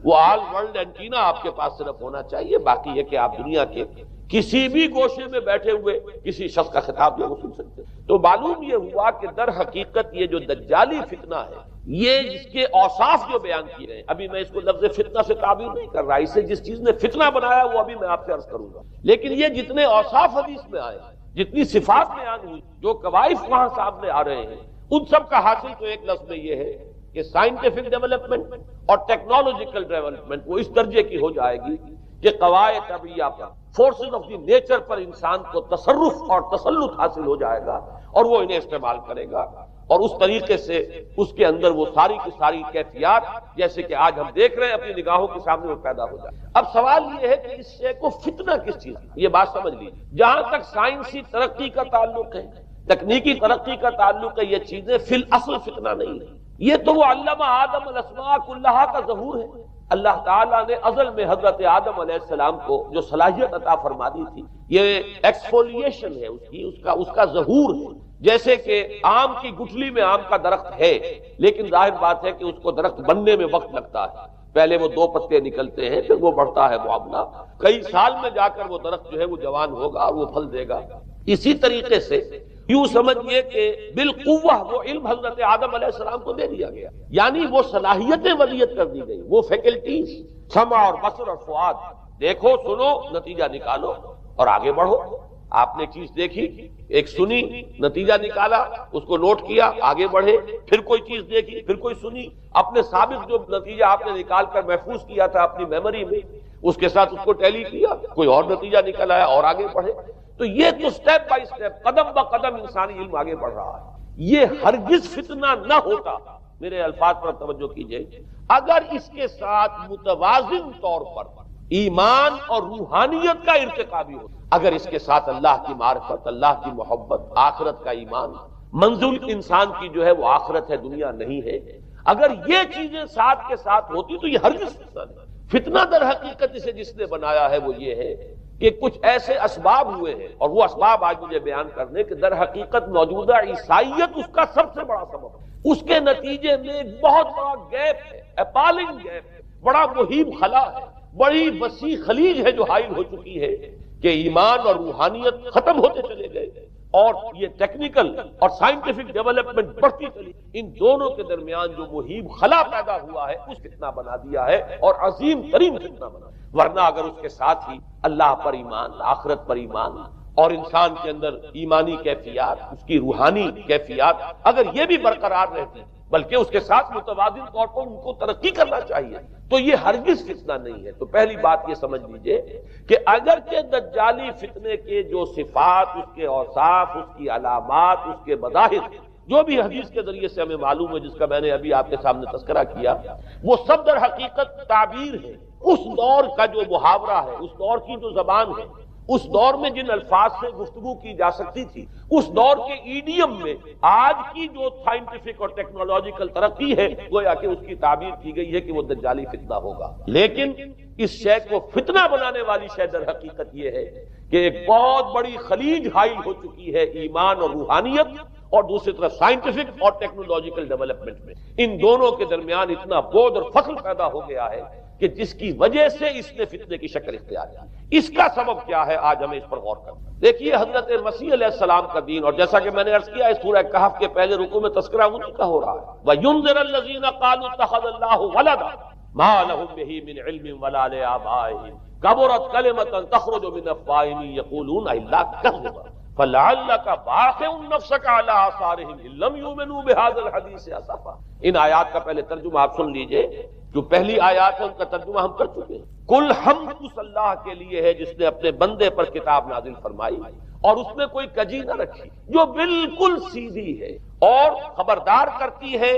وہ آل ورلڈ اینٹینا آپ کے پاس صرف ہونا چاہیے، باقی یہ کہ آپ دنیا کے کسی بھی گوشے میں بیٹھے ہوئے کسی شخص کا خطاب جو وہ سن سکتے ہیں۔ تو معلوم یہ ہوا کہ در حقیقت یہ جو دجالی فتنہ ہے، یہ جس کے اوصاف جو بیان کیے گئے، ابھی میں اس کو لفظ فتنہ سے تعبیر نہیں کر رہا، اسے جس چیز نے فتنہ بنایا وہ ابھی میں آپ سے عرض کروں گا، لیکن یہ جتنے اوصاف حدیث میں آئے، جتنی صفات بیان ہوئی، جو کوائف وہاں سامنے آ رہے ہیں، ان سب کا حاصل تو ایک لفظ میں یہ ہے کہ سائنٹیفک ڈیولپمنٹ اور ٹیکنالوجیکل ڈیولپمنٹ وہ اس درجے کی ہو جائے گی کہ قواعد طبیعہ پر، فورسز آف دی نیچر پر انسان کو تصرف اور تسلط حاصل ہو جائے گا، اور وہ انہیں استعمال کرے گا، اور اس طریقے سے اس کے اندر وہ ساری کی ساری کیفیات جیسے کہ آج ہم دیکھ رہے ہیں اپنی نگاہوں کے سامنے وہ پیدا ہو جائے۔ اب سوال یہ ہے کہ اس شے کو فتنہ کس چیز ہے، یہ بات سمجھ لیجیے۔ جہاں تک سائنسی ترقی کا تعلق ہے، تکنیکی ترقی کا تعلق ہے، یہ چیزیں فی الاصل فتنہ نہیں ہے، یہ تو وہ علم آدم الاسماء کلہا کا ظہور ہے۔ اللہ تعالیٰ نے ازل میں حضرت آدم علیہ السلام کو جو صلاحیت عطا فرما دی تھی، یہ ایکسفولیشن ہے اس کا ظہور ہے. جیسے کہ آم کی گٹھلی میں آم کا درخت ہے، لیکن ظاہر بات ہے کہ اس کو درخت بننے میں وقت لگتا ہے. پہلے وہ 2 پتے نکلتے ہیں، پھر وہ بڑھتا ہے معاملہ، کئی سال میں جا کر وہ درخت جو ہے وہ جوان ہوگا اور وہ پھل دے گا. اسی طریقے سے یوں سمجھئے کہ بالقوہ وہ علم حضرت آدم علیہ السلام کو دے دیا گیا، یعنی وہ صلاحیتیں ودیت کر دی گئی، وہ فیکلٹیز، سمع اور بصر اور فؤاد، دیکھو سنو نتیجہ نکالو اور آگے بڑھو. آپ نے چیز دیکھی، ایک سنی، نتیجہ نکالا، اس کو نوٹ کیا، آگے بڑھے، پھر کوئی چیز دیکھی، پھر کوئی سنی، اپنے سابق جو نتیجہ آپ نے نکال کر محفوظ کیا تھا اپنی میموری میں، اس کے ساتھ اس کو ٹیلی کیا، کوئی اور نتیجہ نکل آیا اور آگے بڑھے. تو یہ تو سٹیپ بائی سٹیپ، قدم با قدم انسانی علم آگے بڑھ رہا ہے. یہ ہرگز فتنہ نہ ہوتا، میرے الفاظ پر توجہ کیجئے، اگر اس کے ساتھ متوازن طور پر ایمان اور روحانیت کا ارتقا بھی ہو، اگر اس کے ساتھ اللہ کی معرفت، اللہ کی محبت، آخرت کا ایمان، منزل انسان کی جو ہے وہ آخرت ہے، دنیا نہیں ہے، اگر یہ چیزیں ساتھ کے ساتھ ہوتی تو یہ ہرگز فتنہ نہیں. فتنہ در حقیقت اسے جس نے بنایا ہے وہ یہ ہے کہ کچھ ایسے اسباب ہوئے ہیں، اور وہ اسباب آج مجھے بیان کرنے کہ در حقیقت موجودہ عیسائیت اس کا سب سے بڑا سبب ہے. اس کے نتیجے میں ایک بہت بڑا گیپ ہے، اپالنگ گیپ ہے، بڑا مہیب خلا ہے، بڑی وسیع خلیج ہے جو حائل ہو چکی ہے کہ ایمان اور روحانیت ختم ہوتے چلے گئے اور یہ ٹیکنیکل اور سائنٹیفک ڈیولپمنٹ بڑھتی چلی. ان دونوں کے درمیان جو مہیب خلا پیدا ہوا ہے اس فتنہ بنا دیا ہے، اور عظیم ترین فتنہ بنا. ورنہ اگر اس کے ساتھ ہی اللہ پر ایمان، آخرت پر ایمان، اور انسان کے اندر ایمانی کیفیات، اس کی روحانی کیفیات اگر یہ بھی برقرار رہتی، بلکہ اس کے ساتھ متوازن طور پر ان کو ترقی کرنا چاہیے، تو یہ ہرگز فتنہ نہیں ہے. تو پہلی بات یہ سمجھ لیجئے کہ اگرچہ دجالی فتنے کے جو صفات، اس کے اوصاف، اس کی علامات، اس کے مظاہر جو بھی حدیث کے ذریعے سے ہمیں معلوم ہے، جس کا میں نے ابھی آپ کے سامنے تذکرہ کیا، وہ سب در حقیقت تعبیر ہے اس دور کا جو محاورہ ہے، اس دور کی جو زبان ہے، اس دور میں جن الفاظ سے گفتگو کی جا سکتی تھی، اس دور کے ایڈیم میں آج کی جو سائنٹیفک اور ٹیکنالوجیکل ترقی ہے گویا کہ اس کی تعبیر کی گئی ہے کہ وہ دجالی فتنہ ہوگا. لیکن اس شے کو فتنہ بنانے والی شے در حقیقت یہ ہے کہ ایک بہت بڑی خلیج حائل ہو چکی ہے ایمان اور روحانیت، اور دوسری طرف سائنٹیفک اور ٹیکنالوجیکل ڈیولپمنٹ میں ان دونوں کے درمیان اتنا بعد اور فصل پیدا ہو گیا ہے کہ جس کی وجہ سے اس نے فتنے کی شکل اختیار کی. اس کا سبب کیا ہے، آج ہمیں اس پر غور کرنا. دیکھیے حضرت مسیح علیہ السلام کا دین، اور جیسا کہ میں نے عرض کیا اس سورہ کہف کے پہلے رکوع میں تذکرہ ان کا ہو رہا ہے، وَيُنذِرَ الَّذِينَ قَالُوا اتَّخَذَ اللَّهُ وَلَدًا مَا لَهُم بِهِ مِنْ عِلْمٍ وَلَا لِآبَائِهِمْ كَبُرَتْ كَلِمَةً تَخْرُجُ مِنْ أَفْوَاهِهِمْ يَقُولُونَ إِلَّا كَذِبًا فَلَعَلَّكَ بَاخِعٌ نَفْسَكَ عَلَىٰ آثَارِهِمْ إِن لَّمْ يُؤْمِنُوا بِهَٰذَا الْحَدِيثِ أَسَفًا. ان آیات کا پہلے ترجمہ آپ سن لیجئے، جو پہلی آیات ہے ان کا ترجمہ ہم کر چکے ہیں. کل حمد اس اللہ کے لیے ہے جس نے اپنے بندے پر کتاب نازل فرمائی اور اس میں کوئی کجی نہ رکھی، جو بالکل سیدھی ہے اور خبردار کرتی ہے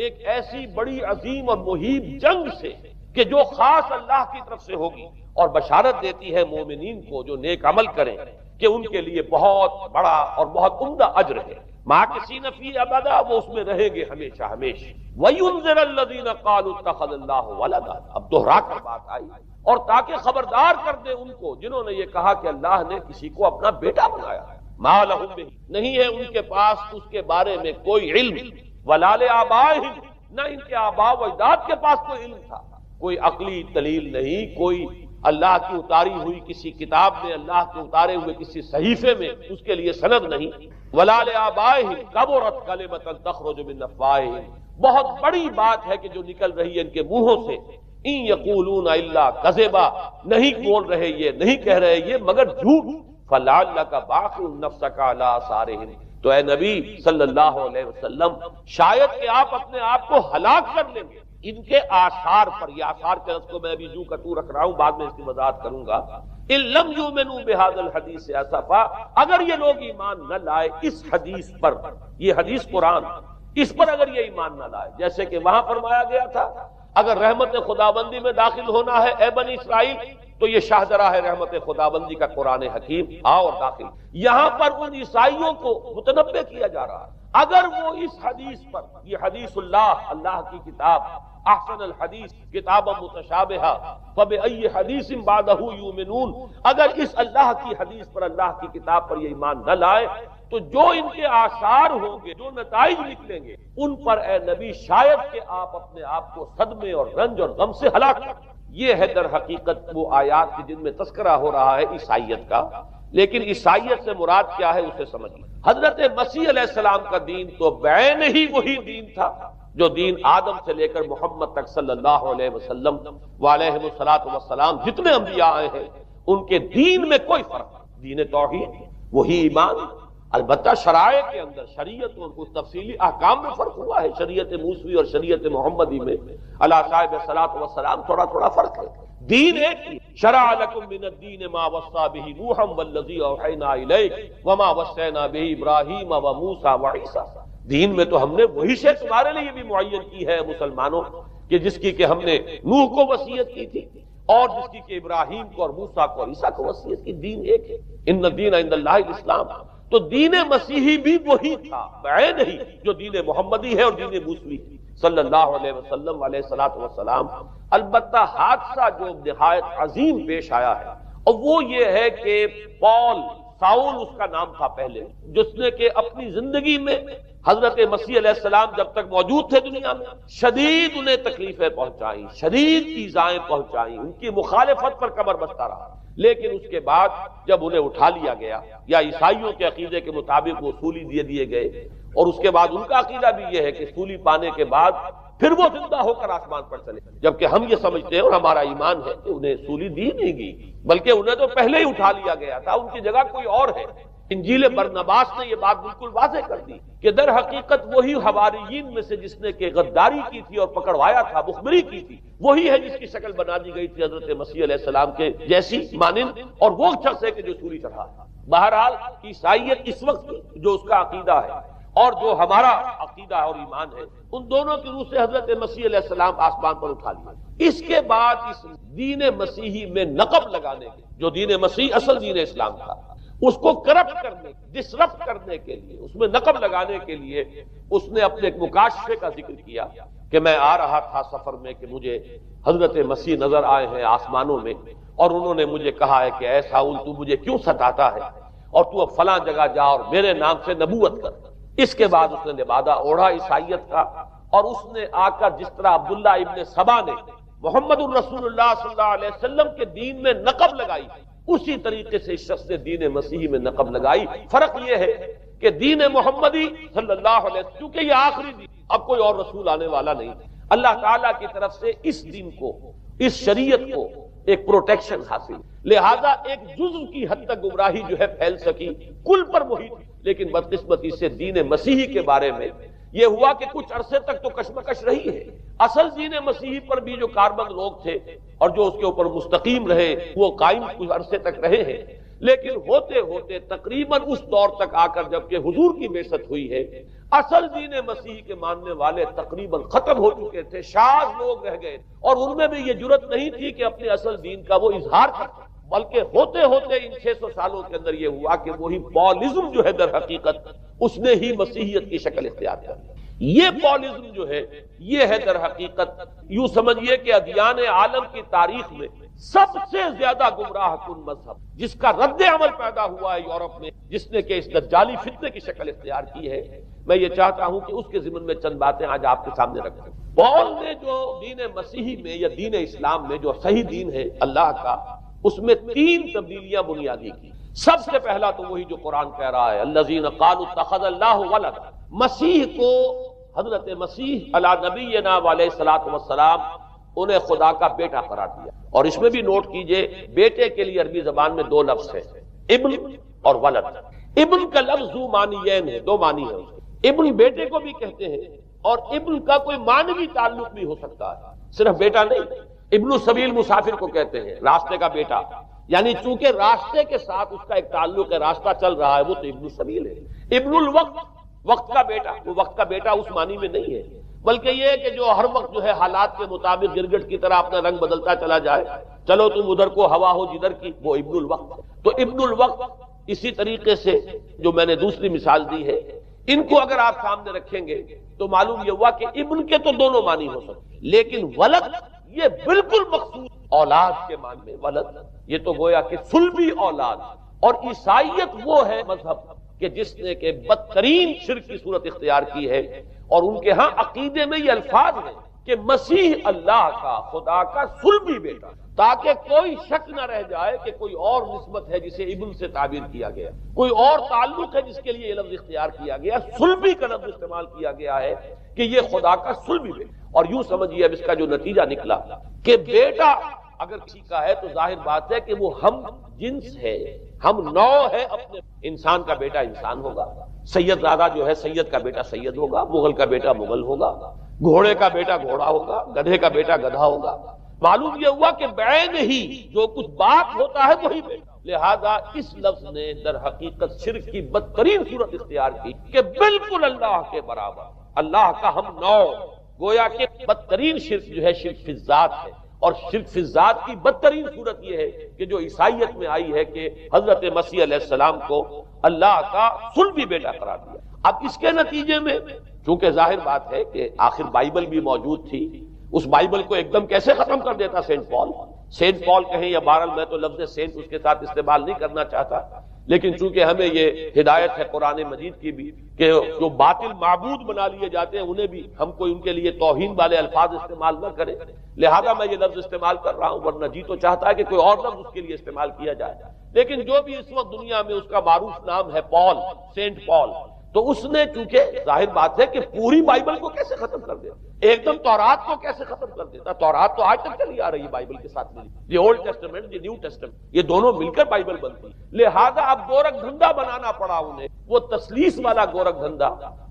ایک ایسی بڑی عظیم اور مہیب جنگ سے کہ جو خاص اللہ کی طرف سے ہوگی، اور بشارت دیتی ہے مومنین کو جو نیک عمل کریں کہ ان کے لیے بہت بڑا اور بہت عمدہ اجر ہے. ماکثین فیہ ابدا، وہ اس میں رہیں گے ہمیشہ ہمیشہ. وَيُنذِرَ الَّذِينَ قَالُوا اتَّخَذَ اللَّهُ وَلَدًا، اب دوہرا کر بات آئی، اور تاکہ خبردار کر دے ان کو جنہوں نے یہ کہا کہ اللہ نے کسی کو اپنا بیٹا بنایا. مَا لَهُم بِهِ، نہیں ہے ان کے پاس اس کے بارے میں کوئی علم، وَلَا لِآبَائِهِمْ، نہ ان کے آباء و اجداد کے پاس کوئی علم تھا، کوئی عقلی دلیل نہیں، کوئی اللہ کی اتاری ہوئی کسی کتاب میں، اللہ کے اتارے ہوئے کسی صحیفے میں اس کے لیے سند نہیں. وَلَا لِآبَائِهِمْ كَبُرَتْ كَلِمَةً تَخْرُجُ مِنْ أَفْوَاهِهِمْ، بہت بڑی بات ہے کہ جو نکل رہی ہے ان کے منہوں سے. إِن يَقُولُونَ إِلَّا كَذِبًا، نہیں بول رہے یہ، نہیں کہہ رہے یہ مگر جھوٹ. فَلَعَلَّكَ بَاخِعٌ نَفْسَكَ عَلَىٰ آثَارِهِمْ، تو اے نبی صلی اللہ علیہ وسلم شاید کہ آپ اپنے آپ کو ہلاک کر لیں گے ان کے آثار پر. یہ آثار کے لفظ کو میں ابھی جو کٹو رکھ رہا ہوں، بعد میں اس کی وضاحت کروں گا. إِن لَّمْ يُؤْمِنُوا بِهَٰذَا الْحَدِيثِ أَسَفًا، اگر یہ لوگ ایمان نہ لائے اس حدیث پر، یہ حدیث قرآن، اس پر اگر یہ ایمان نہ لائے، جیسے کہ وہاں فرمایا گیا تھا اگر رحمت خداوندی میں داخل ہونا ہے اے بنی اسرائیل تو یہ شاہدرہ ہے رحمت خداوندی کا قرآن حکیم، آؤ اور داخل. یہاں پر ان عیسائیوں کو متنبہ کیا جا رہا ہے اگر وہ اس حدیث پر، یہ حدیث اللہ، اللہ کی کتاب، احسن الحدیث کتابا متشابہا فبأی حدیث بعدہ یؤمنون، اگر اس اللہ کی حدیث پر، اللہ کی کتاب پر یہ ایمان نہ لائے تو جو ان کے آثار ہوں گے، جو نتائج نکلیں گے، ان پر اے نبی شاید کہ آپ اپنے آپ کو صدمے اور رنج اور غم سے ہلاک کر۔ یہ ہے در حقیقت وہ آیات کی جن میں تذکرہ ہو رہا ہے عیسائیت کا، لیکن عیسائیت سے مراد کیا ہے اسے سمجھیے۔ حضرت مسیح علیہ السلام کا دین تو بعین ہی وہی دین تھا جو دین آدم سے لے کر محمد تک صلی اللہ علیہ وسلم وعلیہ الصلوۃ والسلام جتنے انبیاء آئے ہیں ان کے دین میں کوئی فرق نہیں، دین توحید وہی ایمان، البتہ شرائع کے اندر شریعت اور کچھ تفصیلی احکام میں فرق ہوا ہے، شریعت موسوی اور شریعت محمدی میں علی صاحب الصلوۃ والسلام تھوڑا تھوڑا فرق ہے، دین ایک ہی۔ شرع لکم من الدین ما وصى به نوحا والذی اوحینا الیک وما وصینا به ابراہیم وموسیٰ وعیسیٰ، دین میں تو ہم نے وہی شے تمہارے لیے بھی معین کی ہے مسلمانوں کہ جس کی کہ ہم نے نوح کو وصیت کی تھی اور جس کی کہ ابراہیم کو اور موسیٰ کو اور عیسیٰ کو وصیت کی، دین ایک ہے۔ ان الدین عند اللہ الاسلام، تو دین مسیحی بھی وہی تھا بعین ہی جو دین محمدی ہے اور دین موسوی صلی اللہ علیہ وسلم علیہ الصلوۃ والسلام۔ البتہ حادثہ جو نہایت عظیم پیش آیا ہے اور وہ یہ ہے کہ ساؤل اس کا نام تھا پہلے، جس نے کہ اپنی زندگی میں حضرت مسیح علیہ السلام جب تک موجود تھے دنیا میں شدید انہیں تکلیفیں پہنچائیں، شدید ایذائیں پہنچائیں، ان کی مخالفت پر کمر بستہ رہا، لیکن اس کے بعد جب انہیں اٹھا لیا گیا یا عیسائیوں کے عقیدے کے مطابق وہ سولی دیے گئے، اور اس کے بعد ان کا عقیدہ بھی یہ ہے کہ سولی پانے کے بعد پھر وہ زندہ ہو کر آسمان پر چلے، جبکہ ہم یہ سمجھتے ہیں اور ہمارا ایمان ہے کہ انہیں سولی دی نہیں گئی بلکہ انہیں تو پہلے ہی اٹھا لیا گیا تھا، ان کی جگہ کوئی اور ہے۔ انجیل برنباس نے یہ بات بالکل واضح کر دی کہ در حقیقت وہی حواریین میں سے جس نے کہ غداری کی تھی اور پکڑوایا تھا، مخبری کی تھی، وہی ہے جس کی شکل بنا دی گئی تھی حضرت مسیح علیہ السلام کے جیسی مانند، اور وہ شخص ہے کہ جو سولی چڑھا ہے۔ بہرحال عیسائیت اس وقت جو اس کا عقیدہ ہے اور جو ہمارا عقیدہ اور ایمان ہے، ان دونوں کی روح سے حضرت مسیح علیہ السلام آسمان پر اٹھا لیا۔ اس کے بعد اس دین مسیحی میں نقب لگانے کے، جو دین مسیح اصل دین اسلام تھا، اس کو کرپٹ کرنے، ڈسرپٹ کرنے کے لیے، اس میں نقب لگانے کے لیے اس نے اپنے ایک مکاشفے کا ذکر کیا کہ میں آ رہا تھا سفر میں کہ مجھے حضرت مسیح نظر آئے ہیں آسمانوں میں، اور انہوں نے مجھے کہا ہے کہ اے ساؤل تو مجھے کیوں ستاتا ہے، اور تو اب فلاں جگہ جا اور میرے نام سے نبوت کر۔ اس کے بعد اس نے لبادہ اوڑھا عیسائیت کا، اور اس نے آ کر جس طرح عبداللہ ابن سبا نے محمد الرسول اللہ صلی اللہ علیہ وسلم کے دین میں نقب لگائی، اسی طریقے سے اس شخص نے دین مسیحی میں نقب لگائی۔ فرق یہ ہے کہ دین محمدی صلی اللہ علیہ وسلم، کیونکہ یہ آخری دین، اب کوئی اور رسول آنے والا نہیں، اللہ تعالیٰ کی طرف سے اس دین کو، اس شریعت کو ایک پروٹیکشن حاصل، لہذا ایک جزو کی حد تک گمراہی جو ہے پھیل سکی، کل پر محیط، لیکن بدقسمتی سے دین مسیحی کے بارے میں یہ ہوا کہ کچھ عرصے تک تو کشمکش رہی ہے۔ اصل دین مسیحی پر بھی جو کاربند لوگ تھے اور جو اس کے اوپر مستقیم رہے وہ قائم کچھ عرصے تک رہے ہیں، لیکن ہوتے ہوتے تقریباً اس دور تک آ کر جب کہ حضور کی بعثت ہوئی ہے، اصل دین مسیحی کے ماننے والے تقریباً ختم ہو چکے تھے، شاذ لوگ رہ گئے، اور ان میں بھی یہ جرت نہیں تھی کہ اپنے اصل دین کا وہ اظہار کرتے، بلکہ ہوتے ہوتے ان 600 سالوں کے اندر یہ ہوا کہ وہی پالزم جو ہے در حقیقت اس نے ہی مسیحیت کی شکل اختیار کر لی۔ یہ پالزم جو ہے یہ ہے در حقیقت، یوں سمجھیے کہ ادیان عالم کی تاریخ میں سب سے زیادہ گمراہ کن مذہب، جس کا رد عمل پیدا ہوا ہے یورپ میں، جس نے کہ اس دجالی فتنے کی شکل اختیار کی ہے۔ میں یہ چاہتا ہوں کہ اس کے ضمن میں چند باتیں آج آپ کے سامنے رکھوں۔ پال نے جو دین مسیحی میں یا دین اسلام میں جو صحیح دین ہے اللہ کا، اس میں 3 تبدیلیاں بنیادی کی۔ سب سے پہلا تو وہی جو قرآن کہہ رہا ہے الذین قالوا اتخذ اللہ ولد، مسیح کو، حضرت مسیح علی نبینا علیہ الصلوۃ والسلام، انہیں خدا کا بیٹا قرار دیا۔ اور اس میں بھی نوٹ کیجئے بیٹے کے لیے عربی زبان میں 2 لفظ ہیں، ابن اور ولد۔ ابن کا لفظ ذو معنیین ہے، 2 معنی ہے۔ ابن بیٹے کو بھی کہتے ہیں، اور ابن کا کوئی معنوی تعلق بھی ہو سکتا ہے، صرف بیٹا نہیں۔ ابن السبیل مسافر کو کہتے ہیں، راستے کا بیٹا، یعنی چونکہ راستے کے ساتھ اس کا ایک تعلق ہے، راستہ چل رہا ہے، وہ تو ابن السبیل ہے۔ ابن الوقت، وقت کا بیٹا، وہ وقت کا بیٹا اس معنی میں نہیں ہے، بلکہ یہ ہے کہ جو ہر وقت جو ہے حالات کے مطابق گرگٹ کی طرح اپنا رنگ بدلتا چلا جائے، چلو تم ادھر کو ہوا ہو جدھر کی، وہ ابن الوقت۔ تو ابن الوقت اسی طریقے سے جو میں نے دوسری مثال دی ہے، ان کو اگر آپ سامنے رکھیں گے تو معلوم یہ ہوا کہ ابن کے تو دونوں معنی ہو سکتے، لیکن ولد یہ بالکل مخصوص اولاد کے معنی میں ولد، یہ تو گویا کہ صلبی اولاد. اور عیسائیت وہ ہے مذہب کہ جس نے کہ بدترین شرک کی صورت اختیار کی ہے، اور ان کے ہاں عقیدے میں یہ الفاظ ہیں کہ مسیح اللہ کا، خدا کا صلبی بیٹا، تاکہ کوئی شک نہ رہ جائے کہ کوئی اور نسبت ہے جسے ابن سے تعبیر کیا گیا، کوئی اور تعلق ہے جس کے لیے یہ لفظ اختیار کیا گیا. صلبی کا لفظ استعمال کیا گیا ہے کہ یہ خدا کا صلبی بیٹا. اور یوں سمجھیے اب اس کا جو نتیجہ نکلا کہ بیٹا اگر کسی کا ہے تو ظاہر بات ہے کہ وہ ہم جنس ہے، ہم نوع ہے اپنے. انسان کا بیٹا انسان ہوگا، سید زادہ جو ہے سید کا بیٹا سید ہوگا، مغل کا بیٹا مغل ہوگا، گھوڑے کا بیٹا گھوڑا ہوگا، گدھے کا بیٹا گدھا ہوگا. معلوم یہ ہوا کہ بعین ہی جو کچھ باپ ہوتا ہے وہی بیٹا. لہذا اس لفظ نے در حقیقت شرک کی بدترین صورت اختیار کی کہ بالکل اللہ کے برابر، اللہ کا ہم نوع. گویا کہ بدترین شرک جو ہے شرک فی الذات ہے، اور شرک فی الذات کی بدترین صورت یہ ہے کہ جو عیسائیت میں آئی ہے کہ حضرت مسیح علیہ السلام کو اللہ کا صلبی بیٹا قرار دیا. اب اس کے نتیجے میں چونکہ ظاہر بات ہے کہ آخر بائبل بھی موجود تھی، اس بائبل کو ایک دم کیسے ختم کر دیتا سینٹ پال کہیں یا بہرحال میں تو لفظ سینٹ اس کے ساتھ استعمال نہیں کرنا چاہتا، لیکن چونکہ ہمیں یہ ہدایت ہے قرآن مجید کی بھی کہ جو باطل معبود بنا لیے جاتے ہیں انہیں بھی ہم کوئی ان کے لیے توہین والے الفاظ استعمال نہ کریں، لہذا میں یہ لفظ استعمال کر رہا ہوں، ورنہ جی تو چاہتا ہے کہ کوئی اور لفظ اس کے لیے استعمال کیا جائے. لیکن جو بھی اس وقت دنیا میں اس کا معروف نام ہے پال، سینٹ پال، تو اس نے چونکہ ظاہر بات ہے کہ پوری بائبل کو کیسے ختم کر دیتا، ایک دم تورات کو کیسے ختم کر دیتا. تورات تو آج تک چلی آ رہی ہے بائبل کے ساتھ ملی، یہ اولڈ ٹیسٹمنٹ، یہ نیو ٹیسٹمنٹ، یہ دونوں مل کر بائبل بنتی. لہذا اب گورکھ دھندا بنانا پڑا انہیں، وہ تسلیس والا گورکھ دھندا،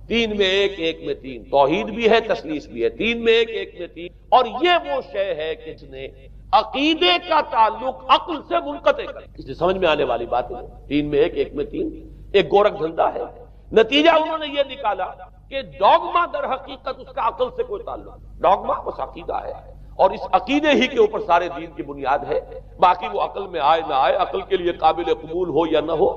3 میں 1 1 میں 3، توحید بھی ہے تسلیس بھی ہے، 3 میں 1 1 میں 3. اور یہ وہ شے ہے کہ جس نے عقیدے کا تعلق عقل سے منقطع کر، اس سے سمجھ میں آنے والی بات ہے. 3 میں 1 1 میں 3 ایک گورکھ دھندا ہے. نتیجہ انہوں نے یہ نکالا کہ ڈوگما در حقیقت اس کا عقل سے کوئی تعلق نہیں، ڈوگما بس عقیدہ ہے، اور اس عقیدے ہی کے اوپر سارے دین کی بنیاد ہے. باقی وہ عقل میں آئے نہ آئے، عقل کے لیے قابل قبول ہو یا نہ ہو،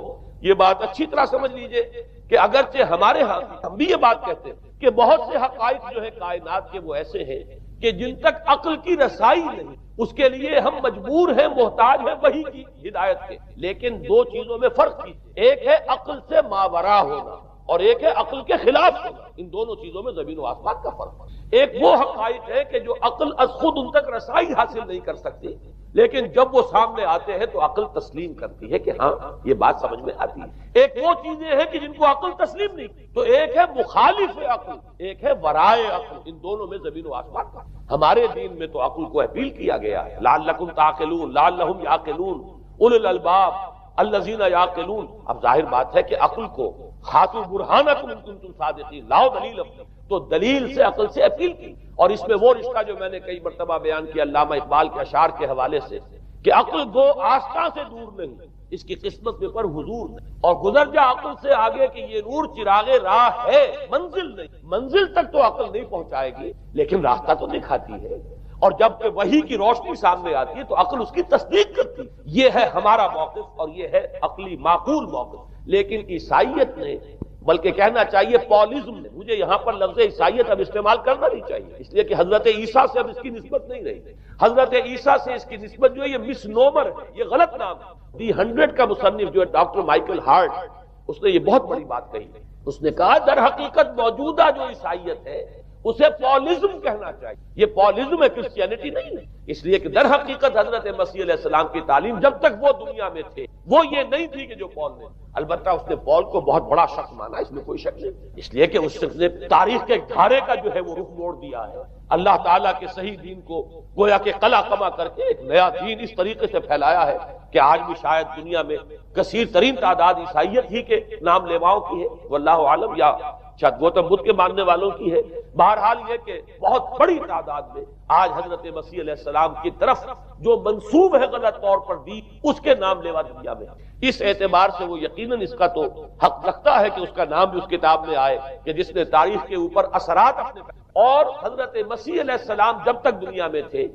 یہ بات اچھی طرح سمجھ لیجئے کہ اگرچہ ہمارے ہاں ہم بھی یہ بات کہتے ہیں کہ بہت سے حقائق جو ہے کائنات کے وہ ایسے ہیں کہ جن تک عقل کی رسائی نہیں، اس کے لیے ہم مجبور ہیں، محتاج ہیں وحی کی ہدایت کے. لیکن 2 چیزوں میں فرق کی، ایک ہے عقل سے ماورا ہونا اور ایک ہے عقل کے خلاف ہونا. ان دونوں چیزوں میں زمین و آسمان کا فرق ہے. ایک وہ حقائق ہے کہ جو عقل از خود ان تک رسائی حاصل نہیں کر سکتی، لیکن جب وہ سامنے آتے ہیں تو عقل تسلیم کرتی ہے کہ ہاں یہ بات سمجھ میں آتی ہے. ایک وہ چیزیں ہیں کہ جن کو عقل تسلیم نہیں، تو ایک ہے مخالف عقل، ایک ہے ورائے عقل. ان دونوں میں زمین و آسمان کا. ہمارے دین میں تو عقل کو اپیل کیا گیا ہے، لعلکم تعقلون، لعلہم یعقلون اولو الالباب الذین یعقلون. اب ظاہر بات ہے کہ عقل کو ہاتھوں برہانکم ان کنتم صادقین، لاؤ دلیل اپنی، تو دلیل سے عقل سے اپیل کی. اور اس میں وہ رشتہ جو میں نے کئی مرتبہ بیان کیا علامہ اقبال کے اشعار کے حوالے سے کہ عقل گو آستاں سے دور نہیں، اس کی قسمت میں پر حضور نہیں، اور گزر جا عقل سے آگے کہ یہ نور چراغ راہ ہے، منزل نہیں. منزل تک تو عقل نہیں پہنچائے گی لیکن راستہ تو دکھاتی ہے، اور جب کہ وحی کی روشنی سامنے آتی ہے تو عقل اس کی تصدیق کرتی. یہ ہے ہمارا موقف اور یہ ہے عقلی معقول موقف. لیکن عیسائیت نے، بلکہ کہنا چاہیے پالزم نے، مجھے یہاں پر لفظ عیسائیت اب استعمال کرنا نہیں چاہیے اس لیے کہ حضرت عیسیٰ سے اب اس کی نسبت نہیں رہی. حضرت عیسیٰ سے اس کی نسبت جو ہے یہ مس نومر ہے، یہ غلط نام ہے. دی 100 کا مصنف جو ہے ڈاکٹر مائیکل ہارٹ، اس نے یہ بہت بڑی بات کہی. اس نے کہا در حقیقت موجودہ جو عیسائیت ہے اسے پالزم کہنا چاہیے. یہ پالزم ہے، کرسچینٹی نہیں ہے. اس لیے کہ در حقیقت حضرت مسیح علیہ السلام کی تعلیم جب تک وہ دنیا میں تھے وہ یہ نہیں تھی کہ جو پال نے. البتہ اس نے پال کو بہت بڑا شخص مانا، اس میں کوئی شک نہیں، اس لیے کہ اس شخص نے تاریخ کے دھارے کا جو ہے وہ رخ موڑ دیا ہے. اللہ تعالیٰ کے صحیح دین کو گویا کہ قلع کما کر کے ایک نیا دین اس طریقے سے پھیلایا ہے کہ آج بھی شاید دنیا میں کثیر ترین تعداد عیسائیت ہی کے نام لیواؤں کی ہے، واللہ عالم، یا شاید گوتم بدھ کے ماننے والوں کی ہے. بہرحال یہ کہ بہت بڑی تعداد میں آج حضرت مسیح علیہ السلام کی طرف جو منسوب ہے غلط طور پر دی، اس کے نام لیوا دنیا میں. اس اعتبار سے وہ یقیناً اس کا تو حق رکھتا ہے کہ اس کا نام بھی اس کتاب میں آئے کہ جس نے تاریخ کے اوپر اثرات اپنے. اور حضرت مسیح علیہ السلام جب تک دنیا میں تھے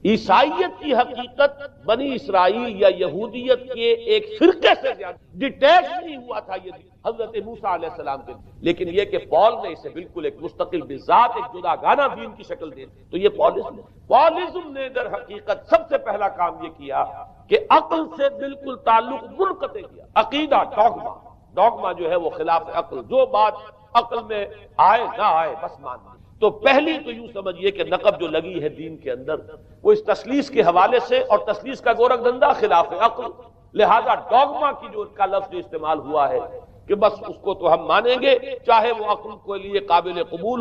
عیسائیت کی حقیقت بنی اسرائیل یا یہودیت کے ایک فرقے سے زیادہ ڈیٹیچ نہیں ہوا تھا یہ حضرت موسیٰ علیہ السلام کے، لیکن یہ کہ پال نے اسے بالکل ایک مستقل بذات ایک جدا گانا دین کی شکل دے دی، تو یہ پالزم نے در حقیقت سب سے پہلا کام یہ کیا کہ عقل سے بالکل تعلق منقطع کیا۔ عقیدہ ڈوگما جو ہے وہ خلاف عقل، جو بات عقل میں آئے نہ آئے بس مان لی۔ تو پہلی تو یوں سمجھیے کہ نقب جو لگی ہے دین کے اندر وہ اس تسلیس کے حوالے سے، اور تسلیس کا گورکھ دھندا خلاف عقل، لہذا ڈوگما کی جو کا لفظ استعمال ہوا ہے کہ بس اس کو تو ہم مانیں گے چاہے وہ عقل کے لیے قابل قبول